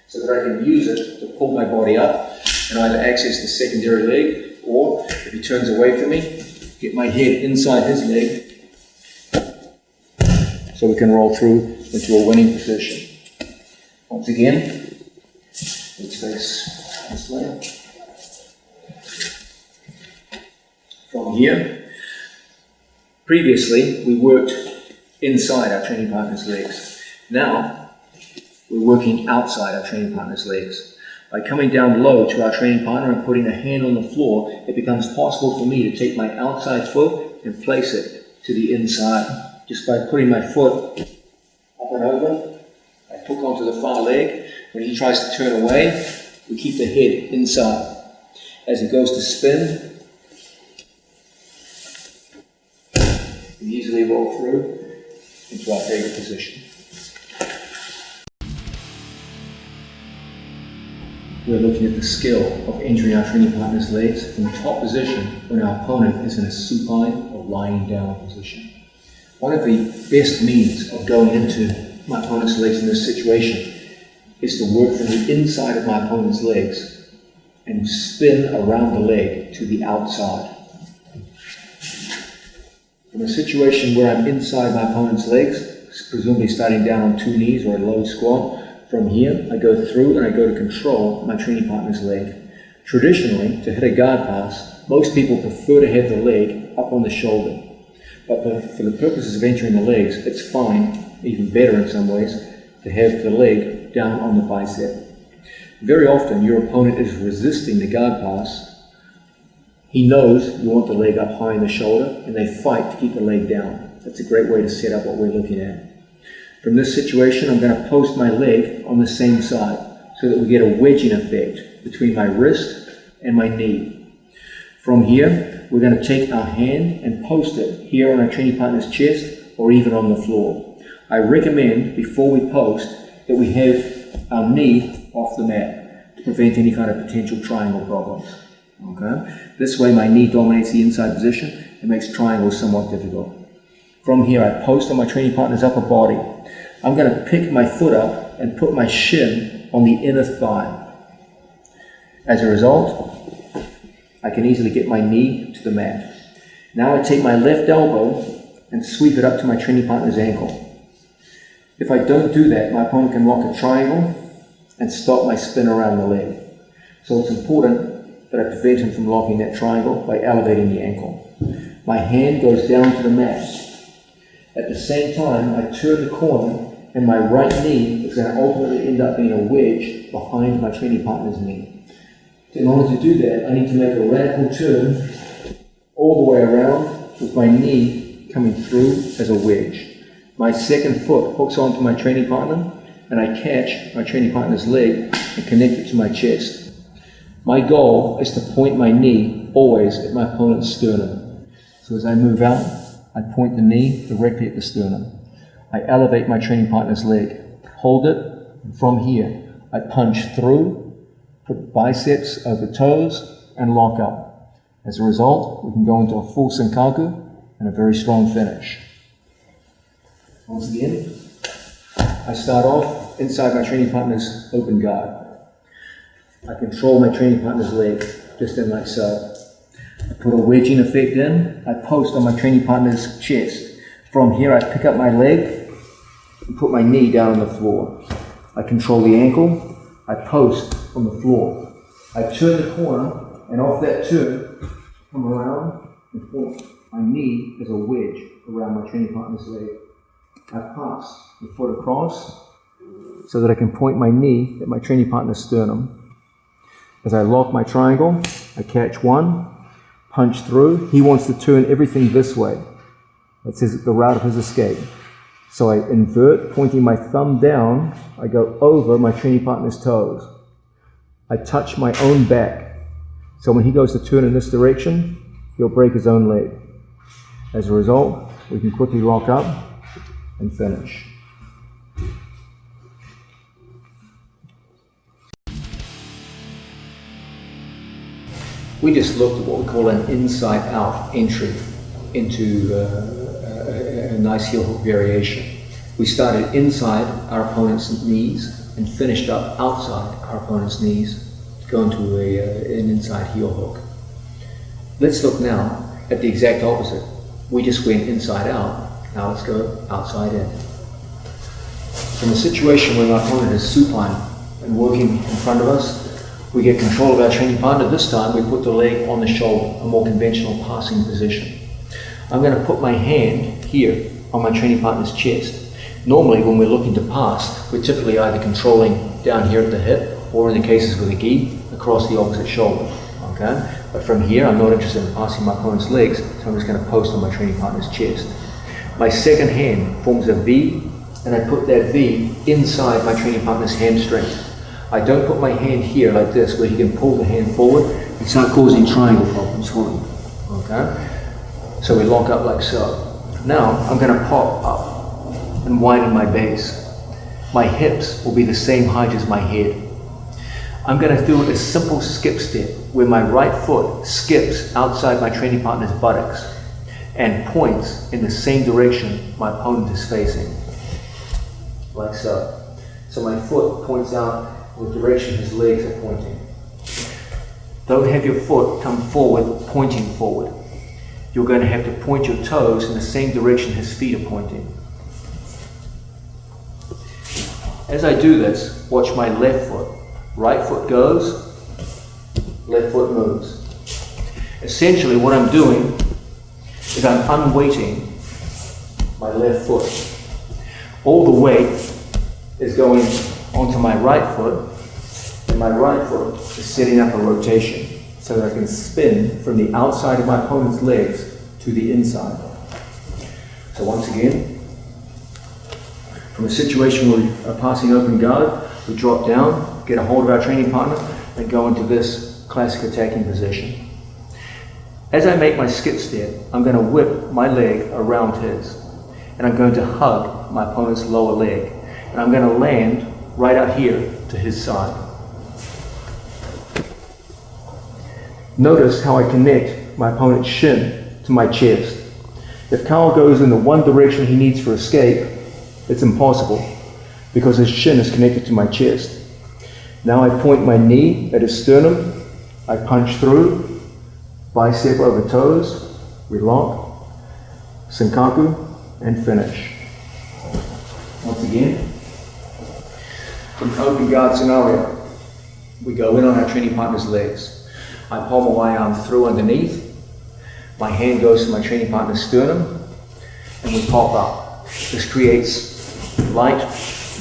so that I can use it to pull my body up and either access the secondary leg, or if he turns away from me, get my head inside his leg so we can roll through into a winning position. Once again, let's face this way. From here, previously we worked inside our training partner's legs. Now, we're working outside our training partner's legs. By coming down low to our training partner and putting a hand on the floor, it becomes possible for me to take my outside foot and place it to the inside. Just by putting my foot up and over, I hook onto the far leg. When he tries to turn away, we keep the head inside. As he goes to spin, we easily roll through into our favorite position. We're looking at the skill of entering our training partner's legs from top position when our opponent is in a supine or lying down position. One of the best means of going into my opponent's legs in this situation is to work from the inside of my opponent's legs and spin around the leg to the outside. In a situation where I'm inside my opponent's legs, presumably starting down on two knees or a low squat, from here I go through and I go to control my training partner's leg. Traditionally, to hit a guard pass, most people prefer to have the leg up on the shoulder. But for the purposes of entering the legs, it's fine, even better in some ways, to have the leg down on the bicep. Very often your opponent is resisting the guard pass, He knows you want the leg up high in the shoulder, and they fight to keep the leg down. That's a great way to set up what we're looking at. From this situation, I'm going to post my leg on the same side so that we get a wedging effect between my wrist and my knee. From here, we're going to take our hand and post it here on our training partner's chest or even on the floor. I recommend before we post that we have our knee off the mat to prevent any kind of potential triangle problems. Okay? This way my knee dominates the inside position and makes triangles somewhat difficult. From here, I post on my training partner's upper body. I'm going to pick my foot up and put my shin on the inner thigh. As a result, I can easily get my knee to the mat. Now I take my left elbow and sweep it up to my training partner's ankle. If I don't do that, my opponent can lock a triangle and stop my spin around the leg. So it's important that I prevent him from locking that triangle by elevating the ankle. My hand goes down to the mat. At the same time, I turn the corner and my right knee is going to ultimately end up being a wedge behind my training partner's knee. In order to do that, I need to make a radical turn all the way around with my knee coming through as a wedge. My second foot hooks onto my training partner and I catch my training partner's leg and connect it to my chest. My goal is to point my knee always at my opponent's sternum. So as I move out, I point the knee directly at the sternum. I elevate my training partner's leg, hold it, and from here, I punch through, put biceps over toes, and lock up. As a result, we can go into a full senkaku and a very strong finish. Once again, I start off inside my training partner's open guard. I control my training partner's leg, just in like so. I put a wedging effect in, I post on my training partner's chest. From here, I pick up my leg and put my knee down on the floor. I control the ankle, I post on the floor. I turn the corner, and off that turn, come around and point my knee as a wedge around my training partner's leg. I pass the foot across so that I can point my knee at my training partner's sternum. As I lock my triangle, I catch one, punch through. He wants to turn everything this way. That's the route of his escape. So I invert, pointing my thumb down. I go over my training partner's toes. I touch my own back. So when he goes to turn in this direction, he'll break his own leg. As a result, we can quickly lock up and finish. We just looked at what we call an inside-out entry into a nice heel hook variation. We started inside our opponent's knees and finished up outside our opponent's knees to go into an inside heel hook. Let's look now at the exact opposite. We just went inside out. Now let's go outside in. From a situation where my opponent is supine and working in front of us, we get control of our training partner. This time we put the leg on the shoulder, a more conventional passing position. I'm going to put my hand here on my training partner's chest. Normally when we're looking to pass, we're typically either controlling down here at the hip or in the cases with a gi, across the opposite shoulder. Okay? But from here, I'm not interested in passing my opponent's legs, so I'm just going to post on my training partner's chest. My second hand forms a V, and I put that V inside my training partner's hamstring. I don't put my hand here like this, where he can pull the hand forward and start causing triangle problems for him. Okay? So we lock up like so. Now I'm going to pop up and widen my base. My hips will be the same height as my head. I'm going to do a simple skip step where my right foot skips outside my training partner's buttocks and points in the same direction my opponent is facing. Like so. So my foot points out the direction his legs are pointing. Don't have your foot come forward, pointing forward. You're going to have to point your toes in the same direction his feet are pointing. As I do this, watch my left foot. Right foot goes, left foot moves. Essentially what I'm doing is I'm unweighting my left foot. All the weight is going onto my right foot, and my right foot is setting up a rotation. so that I can spin from the outside of my opponent's legs to the inside. So once again, from a situation where we are passing open guard, we drop down, get a hold of our training partner, and go into this classic attacking position. As I make my skip step, I'm going to whip my leg around his, and I'm going to hug my opponent's lower leg, and I'm going to land right out here to his side. Notice how I connect my opponent's shin to my chest. If Carl goes in the one direction he needs for escape, it's impossible because his shin is connected to my chest. Now I point my knee at his sternum, I punch through, bicep over toes, we lock, senkaku, and finish. Once again, from an open guard scenario, we go in on our training partner's legs. I pommel my arm through underneath, my hand goes to my training partner's sternum, and we pop up. This creates light,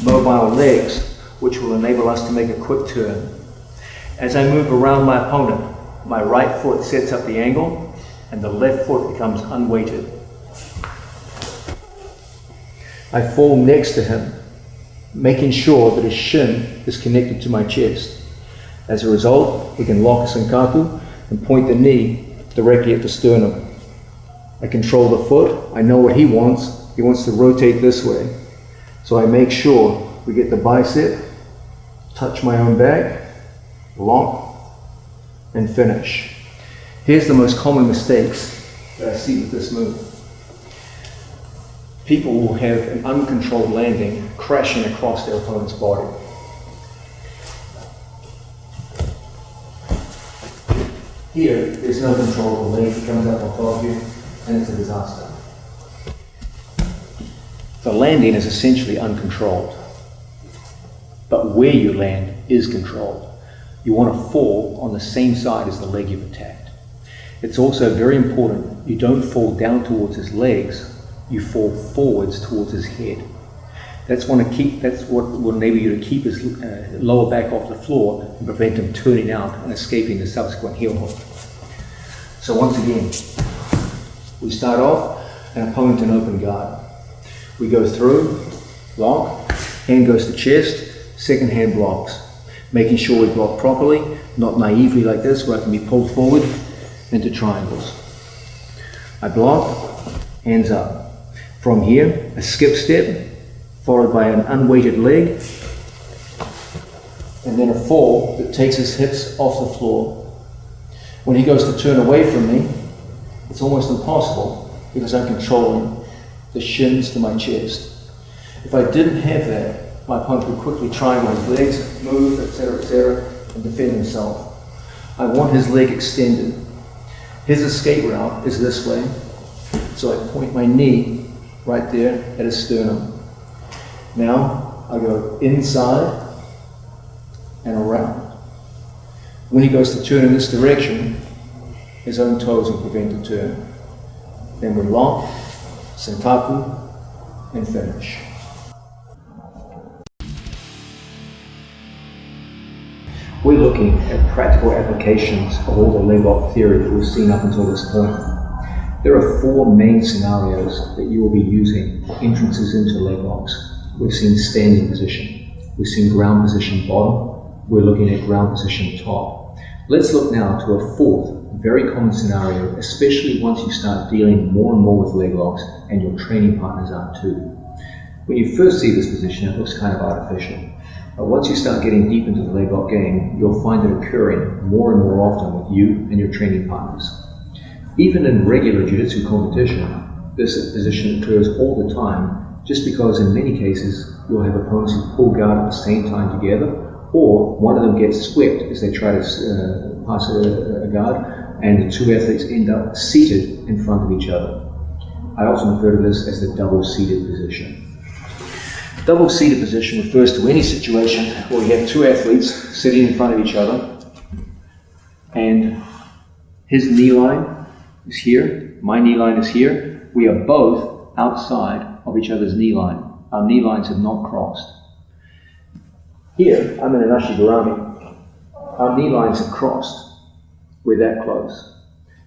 mobile legs, which will enable us to make a quick turn. As I move around my opponent, my right foot sets up the angle, and the left foot becomes unweighted. I fall next to him, making sure that his shin is connected to my chest. As a result, we can lock a senkaku and point the knee directly at the sternum. I control the foot. I know what he wants. He wants to rotate this way. So I make sure we get the bicep, touch my own back, lock, and finish. Here's the most common mistakes that I see with this move. People will have an uncontrolled landing crashing across their opponent's body. Here, there's no control of the leg. He comes up on top of you, and it's a disaster. The landing is essentially uncontrolled, but where you land is controlled. You want to fall on the same side as the leg you've attacked. It's also very important you don't fall down towards his legs, you fall forwards towards his head. That's what will enable you to keep his lower back off the floor and prevent him turning out and escaping the subsequent heel hook. So once again, we start off an opponent in open guard. We go through, lock, hand goes to chest, second hand blocks. Making sure we block properly, not naively like this where I can be pulled forward into triangles. I block, hands up. From here, a skip step, followed by an unweighted leg, and then a fall that takes his hips off the floor. When he goes to turn away from me, it's almost impossible because I'm controlling the shins to my chest. If I didn't have that, my opponent would quickly triangle his legs, move, etc., and defend himself. I want his leg extended. His escape route is this way, so I point my knee right there at his sternum. Now I go inside and around. When he goes to turn in this direction, his own toes will prevent the turn. Then we lock, senkaku, and finish. We're looking at practical applications of all the leg lock theory that we've seen up until this point. There are four main scenarios that you will be using for entrances into leg locks. We've seen standing position, we've seen ground position bottom, we're looking at ground position top. Let's look now to a fourth very common scenario, especially once you start dealing more and more with leg locks and your training partners are too. When you first see this position, it looks kind of artificial. But once you start getting deep into the leg lock game, you'll find it occurring more and more often with you and your training partners. Even in regular jiu-jitsu competition, this position occurs all the time, just because in many cases you'll have opponents who pull guard at the same time together, or one of them gets swept as they try to pass a guard, and the two athletes end up seated in front of each other. I often refer to this as the double-seated position. Double-seated position refers to any situation where you have two athletes sitting in front of each other, and his knee line is here, my knee line is here. We are both outside of each other's knee line. Our knee lines have not crossed. Here, I'm in an Ashigurami. Our knee lines have crossed. we're that close.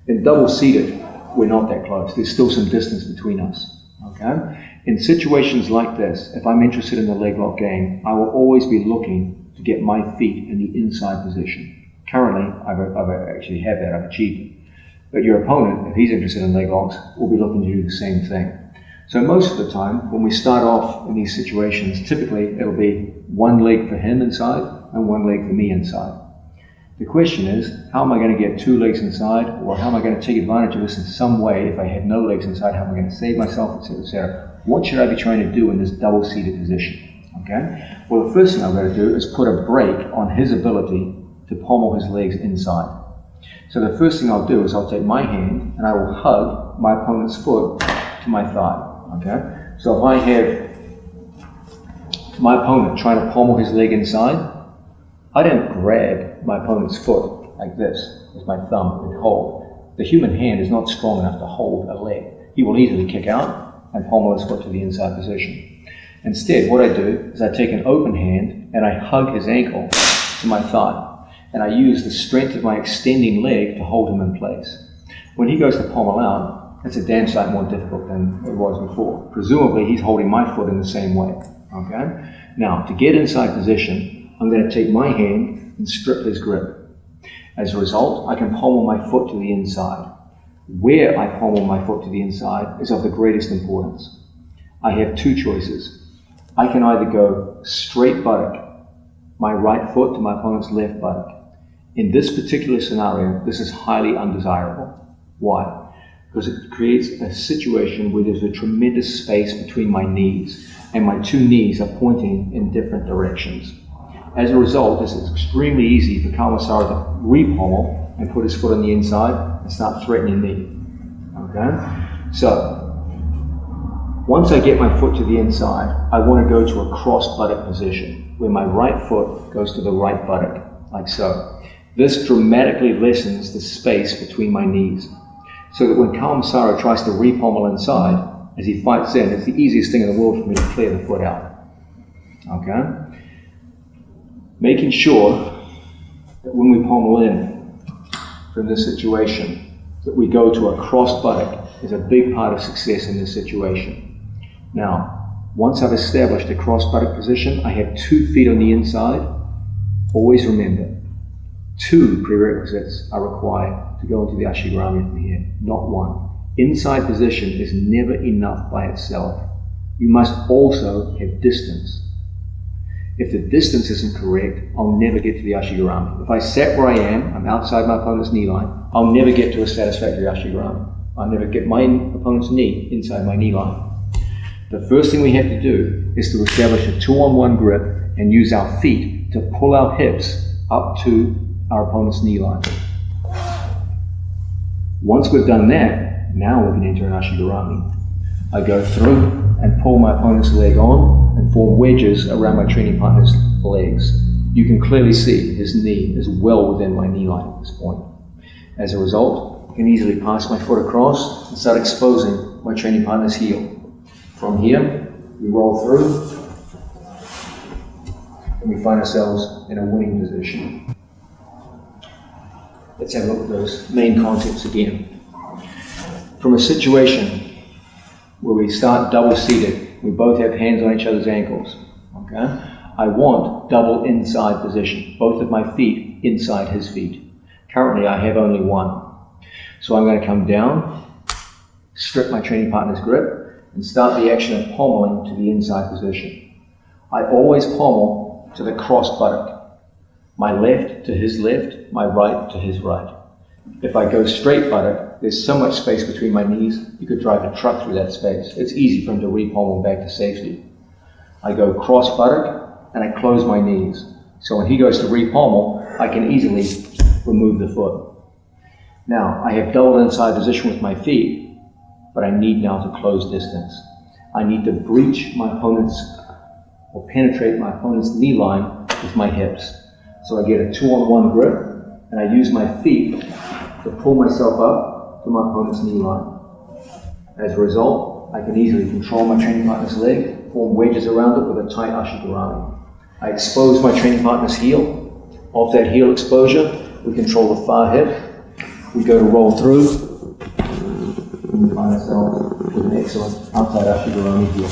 In double-seated, we're not that close. There's still some distance between us, okay? In situations like this, if I'm interested in the leg lock game, I will always be looking to get my feet in the inside position. Currently, I've actually had that, I've achieved it. But your opponent, if he's interested in leg locks, will be looking to do the same thing. So most of the time, when we start off in these situations, typically it'll be one leg for him inside and one leg for me inside. The question is, how am I going to get two legs inside, or how am I going to take advantage of this in some way? If I have no legs inside, how am I going to save myself, etc., etc.? What should I be trying to do in this double-seated position? Okay? Well, the first thing I've got to do is put a brake on his ability to pommel his legs inside. So the first thing I'll do is I'll take my hand and I will hug my opponent's foot to my thigh. Okay? So if I have my opponent trying to pommel his leg inside, I don't grab my opponent's foot like this with my thumb and hold. The human hand is not strong enough to hold a leg. He will easily kick out and pommel his foot to the inside position. Instead, what I do is I take an open hand and I hug his ankle to my thigh. And I use the strength of my extending leg to hold him in place. When he goes to pommel out, it's a damn sight more difficult than it was before. Presumably, he's holding my foot in the same way. Okay? Now, to get inside position, I'm going to take my hand and strip his grip. As a result, I can pommel my foot to the inside. Where I pommel my foot to the inside is of the greatest importance. I have two choices. I can either go straight buttock, my right foot to my opponent's left buttock. In this particular scenario, this is highly undesirable. Why? Because it creates a situation where there's a tremendous space between my knees, and my two knees are pointing in different directions. As a result, it's extremely easy for Kawasawa to re-pommel and put his foot on the inside and start threatening me. Okay? So, once I get my foot to the inside, I want to go to a cross buttock position, where my right foot goes to the right buttock, like so. This dramatically lessens the space between my knees, so that when Kawasawa tries to re-pommel inside, as he fights in, it's the easiest thing in the world for me to clear the foot out. Okay? Making sure that when we pommel in from this situation, that we go to a cross buttock is a big part of success in this situation. Now, once I've established a cross buttock position, I have 2 feet on the inside. Always remember, 2 prerequisites are required to go into the Ashigarami from here, not 1. Inside position is never enough by itself. You must also have distance. If the distance isn't correct, I'll never get to the Ashigarami. If I sat where I am, I'm outside my opponent's knee line, I'll never get to a satisfactory Ashigarami. I'll never get my opponent's knee inside my knee line. The first thing we have to do is to establish a 2-on-1 grip and use our feet to pull our hips up to our opponent's knee line. Once we've done that, now we can enter an Ashigarami. I go through and pull my opponent's leg on and form wedges around my training partner's legs. You can clearly see his knee is well within my knee line at this point. As a result, I can easily pass my foot across and start exposing my training partner's heel. From here, we roll through and we find ourselves in a winning position. Let's have a look at those main concepts again. From a situation where we start double-seated, we both have hands on each other's ankles, okay? I want double inside position, both of my feet inside his feet. Currently, I have only one. So I'm going to come down, strip my training partner's grip, and start the action of pommeling to the inside position. I always pommel to the cross buttock. My left to his left, my right to his right. If I go straight buttock, there's so much space between my knees, you could drive a truck through that space. It's easy for him to re-pommel back to safety. I go cross buttock, and I close my knees. So when he goes to re-pommel, I can easily remove the foot. Now, I have double inside position with my feet, but I need now to close distance. I need to breach my opponent's, or penetrate my opponent's knee line with my hips. So I get a 2-on-1 grip, and I use my feet to pull myself up to my opponent's knee line. As a result, I can easily control my training partner's leg, form wedges around it with a tight Ashigarami. I expose my training partner's heel. Off that heel exposure, we control the far hip, we go to roll through, and we find ourselves with an excellent outside up Shigarami here.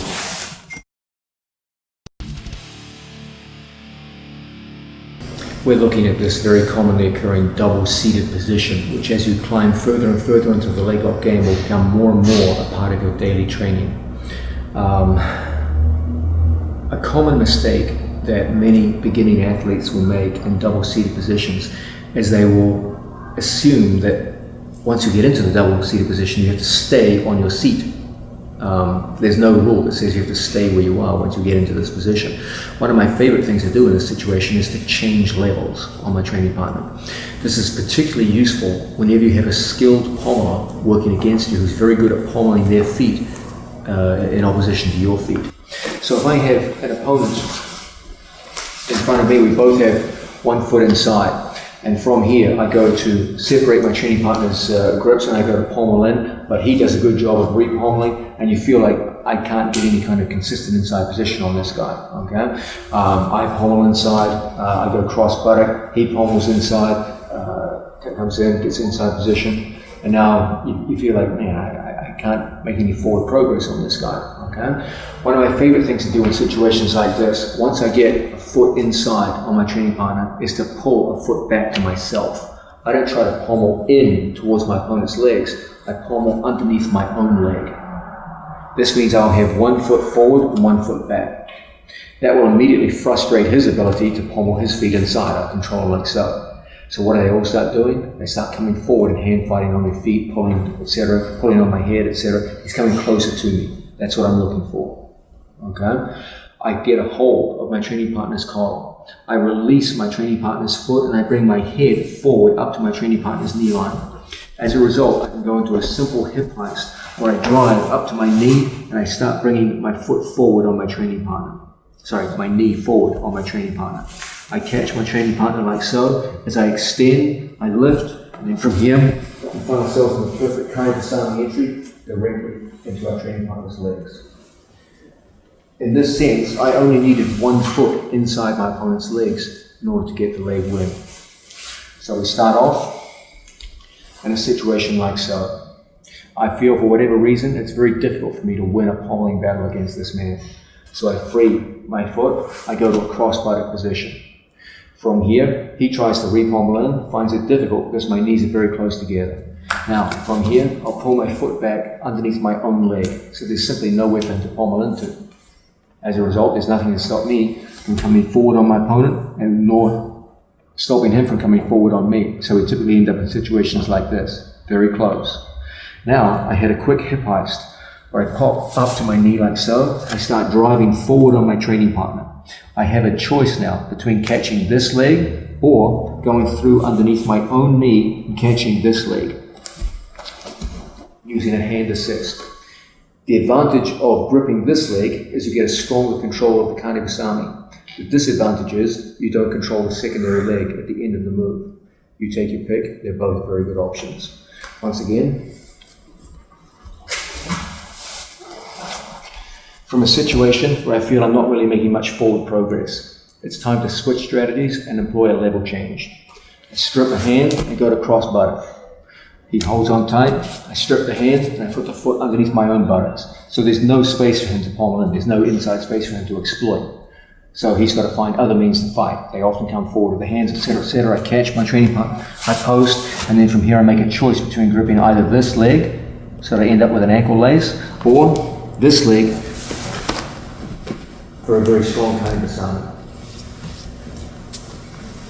We're looking at this very commonly occurring double-seated position, which as you climb further and further into the leg lock game will become more and more a part of your daily training. A common mistake that many beginning athletes will make in double-seated positions is they will assume that once you get into the double-seated position, you have to stay on your seat. There's no rule that says you have to stay where you are once you get into this position. One of my favorite things to do in this situation is to change levels on my training partner. This is particularly useful whenever you have a skilled pommeler working against you who's very good at pommeling their feet in opposition to your feet. So if I have an opponent in front of me, we both have one foot inside. And from here, I go to separate my training partner's grips and I go to pommel in, but he does a good job of re-pommeling, and you feel like I can't get any kind of consistent inside position on this guy, okay? I pommel inside, I go cross buttock, he pommels inside, comes in, gets inside position, and now you feel like, man, I can't make any forward progress on this guy, okay? One of my favorite things to do in situations like this, once I get a foot inside on my training partner, is to pull a foot back to myself. I don't try to pommel in towards my opponent's legs, I pommel underneath my own leg. This means I'll have one foot forward and one foot back. That will immediately frustrate his ability to pommel his feet inside. I'll control like so. So what do they all start doing? They start coming forward and hand fighting on their feet, pulling, etc., pulling on my head, etc. He's coming closer to me. That's what I'm looking for. Okay? I get a hold of my training partner's collar. I release my training partner's foot and I bring my head forward up to my training partner's knee line. As a result, I can go into a simple hip heist where I drive up to my knee and I start bringing my foot forward on my training partner. Sorry, my knee forward on my training partner. I catch my training partner like so. As I extend, I lift, and then from here, we find ourselves in the perfect kind of sounding entry directly into our training partner's legs. In this sense, I only needed one foot inside my opponent's legs in order to get the leg win. So we start off in a situation like so. I feel for whatever reason, it's very difficult for me to win a pommeling battle against this man. So I free my foot, I go to a cross buttock position. From here, he tries to re-pommel in, finds it difficult because my knees are very close together. Now, from here, I'll pull my foot back underneath my own leg, so there's simply no weapon to pommel into. As a result, there's nothing to stop me from coming forward on my opponent, and nor stopping him from coming forward on me. So we typically end up in situations like this, very close. Now, I hit a quick hip heist, where I pop up to my knee like so. I start driving forward on my training partner. I have a choice now between catching this leg or going through underneath my own knee and catching this leg using a hand assist. The advantage of gripping this leg is you get a stronger control of the kanebusami. The disadvantage is you don't control the secondary leg at the end of the move. You take your pick, they're both very good options. Once again, from a situation where I feel I'm not really making much forward progress, it's time to switch strategies and employ a level change. I strip the hand and go to cross buttock. He holds on tight, I strip the hand and I put the foot underneath my own buttocks. So there's no space for him to pommel in, there's no inside space for him to exploit. So he's got to find other means to fight. They often come forward with the hands, etc., etc. I catch my training partner, I post, and then from here I make a choice between gripping either this leg, so that I end up with an ankle lace, or this leg, for a very strong kanebusami.